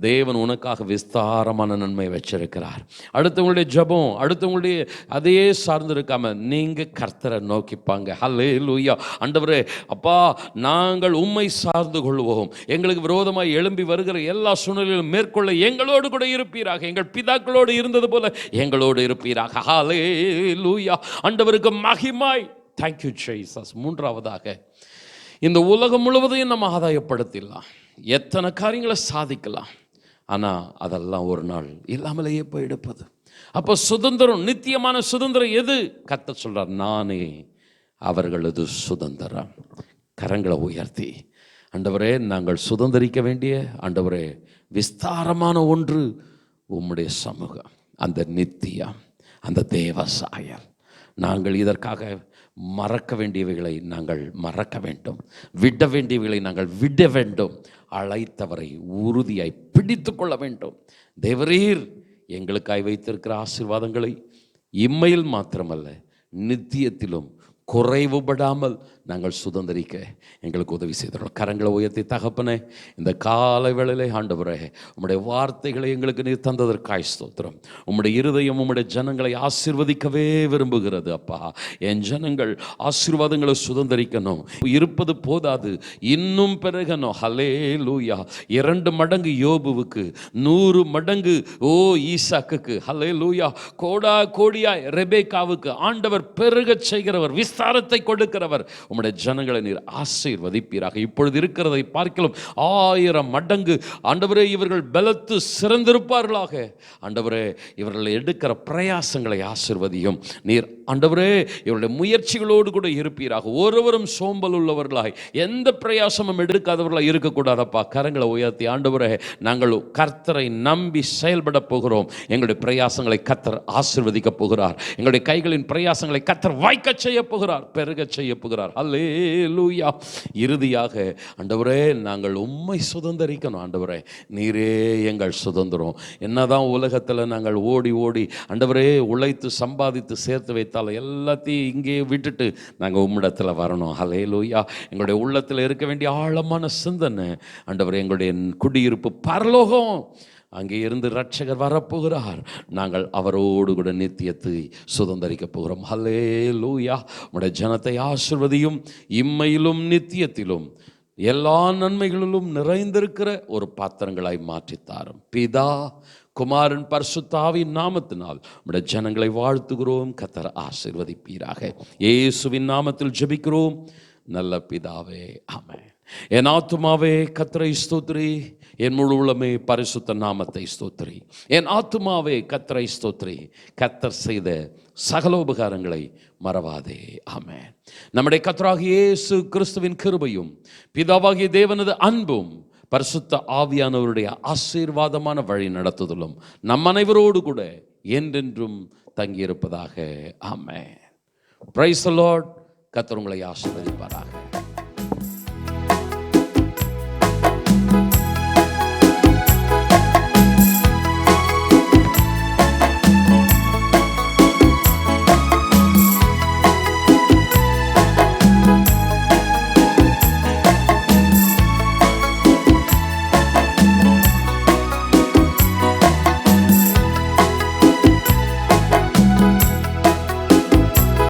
தேவன் உனக்காக விஸ்தாரமான நன்மை வச்சிருக்கிறார். அடுத்தவங்களுடைய ஜபம், அடுத்தவங்களுடைய அதையே சார்ந்திருக்க நீங்க கர்த்தரை நோக்கிப்பாங்க. ஹல்லேலூயா. ஆண்டவரே, அப்பா, நாங்கள் உம்மை சார்ந்து கொள்வோம். எங்களுக்கு விரோதமாய் எழும்பி வருகிற எல்லா சூழ்நிலையிலும் மேற்கொள்ள எங்களோடு கூட இருப்பீராக. எங்கள் பிதாக்களோடு இருந்தது போல எங்களோடு இருப்பீராக. ஹல்லேலூயா. ஆண்டவருக்கு மகிமாய். Thank you Jesus. மூன்றாவதாக, இந்த உலகம் முழுவதையும் நம்ம ஆதாயப்படுத்திடலாம், எத்தனை காரியங்களை சாதிக்கலாம், ஆனால் அதெல்லாம் ஒரு நாள் இல்லாமலேயே போயிடுப்பது. அப்போ சுதந்திரம், நித்தியமான சுதந்திரம் எது? கர்த்தர் சொல்றார், நானே அவர்களது சுதந்திரம். கரங்களை உயர்த்தி, ஆண்டவரே, நாங்கள் சுதந்திரிக்க வேண்டிய ஆண்டவரே விஸ்தாரமான ஒன்று உம்முடைய சமூகம், அந்த நித்தியம், அந்த தேவ சாயல். நாங்கள் இதற்காக மறக்க வேண்டியவைகளை நாங்கள் மறக்க வேண்டும், விட வேண்டியவைகளை நாங்கள் விட வேண்டும். அழைத்தவரை உறுதியாய் பிடித்து கொள்ள வேண்டும். தேவரீர் எங்களுக்காய் வைத்திருக்கிற ஆசீர்வாதங்களை இம்மையில் மாத்திரமல்ல, நித்தியத்திலும் குறைவுபடாமல் நாங்கள் சுதந்திரிக்க எங்களுக்கு உதவி செய்தோம். கரங்களை உயர்த்தி, தகப்பனே, இந்த காலை வேளையிலே ஆண்டவரே, உம்முடைய வார்த்தைகளை எங்களுக்கு நீர் தந்ததற்காய் ஸ்தோத்திரம். உம்முடைய இருதயம் உம்முடைய ஜனங்களை ஆசீர்வதிக்கவே விரும்புகிறது. அப்பா, என் ஜனங்கள் ஆசீர்வாதங்களை சுதந்திரிக்கணும். இருப்பது போதாது, இன்னும் பெருகணும். ஹல்லேலூயா. 2 மடங்கு யோபுவுக்கு, 100 மடங்கு ஈசாக்குக்கு, ஹல்லேலூயா, கோடா கோடியாய் ரெபேக்காவுக்கு ஆண்டவர் பெருகச் செய்கிறவர், விஸ்தாரத்தை கொடுக்கிறவர். உம்முடைய ஜனங்களை நீர் ஆசீர்வதிப்பீராக. இப்பொழுது இருக்கிறதை பார்க்கலாம் 1000 மடங்கு ஆண்டவரே இவர்கள் பலத்து சிறந்திருப்பார்களாக. ஆண்டவரே, இவர்கள் எடுக்கிற பிரயாசங்களை ஆசீர்வதியும் நீர். ஆண்டவரே, இவருடைய முயற்சிகளோடு கூட இருப்பீராக. ஒருவரும் சோம்பல் உள்ளவர்களாய், எந்த பிரயாசமும் எடுக்காதவர்களாய் இருக்கக்கூடாதப்பா. கரங்களை உயர்த்தி, ஆண்டவரே, நாங்கள் கர்த்தரை நம்பி செயல்பட போகிறோம். எங்களுடைய பிரயாசங்களை கர்த்தர் ஆசீர்வதிக்க போகிறார். எங்களுடைய கைகளின் பிரயாசங்களை கர்த்தர் வாய்க்க செய்ய போகிறார், பெருக செய்ய போகிறார். அல்லேலூயா. இறுதியாக, ஆண்டவரே, நாங்கள் உம்மை சுதந்திரிக்கணும். ஆண்டவரே, நீரே எங்கள் சுதந்திரம். என்னதான் உலகத்தில் நாங்கள் ஓடி ஓடி ஆண்டவரே உழைத்து சம்பாதித்து சேர்த்து வைத்தாலும் எல்லாத்தையும் இங்கே விட்டுட்டு நாங்கள் உம்மிடத்தில் வரணும். அல்லேலூயா. எங்களுடைய உள்ளத்தில் இருக்க வேண்டிய ஆழமான சிந்தனை, ஆண்டவரே, எங்களுடைய குடியிருப்பு பரலோகம். அங்கே இருந்து ரட்சகர் வரப்போகிறார். நாங்கள் அவரோடு கூட நித்தியத்தை சுதந்திரிக்க போகிறோம். ஹல்லேலூயா. உம்முடைய ஜனத்தை ஆசீர்வதியும், இம்மையிலும் நித்தியத்திலும் எல்லா நன்மைகளிலும் நிறைந்திருக்கிற ஒரு பாத்திரங்களாய் மாற்றித்தாரும். பிதா, குமாரன், பரிசுத்த ஆவியின் நாமத்தினால் உம்முடைய ஜனங்களை வாழ்த்துகிறோம். கர்த்தர் ஆசீர்வதிப்பீராக. இயேசுவின் நாமத்தில் ஜெபிக்கிறோம் நல்ல பிதாவே, ஆமென். என் ஆத்துமாவே கர்த்தரை ஸ்தோத்திரி, என் முழு உள்ளமே பரிசுத்த நாமத்தை ஸ்தோத்திரி. என் ஆத்துமாவே கர்த்தரை ஸ்தோத்திரி, கர்த்தர் செய்த சகல உபகாரங்களை மறவாதே. ஆமென். நம்முடைய கர்த்தராகிய இயேசு கிறிஸ்துவின் கிருபையும், பிதாவாகிய தேவனது அன்பும், பரிசுத்த ஆவியானவருடைய ஆசீர்வாதமான வழி நடத்துதலும் நம் அனைவரோடு கூட என்றென்றும் தங்கியிருப்பதாக. ஆமென். Praise the Lord. கர்த்தர் உங்களை ஆசீர்வதிப்பாராக.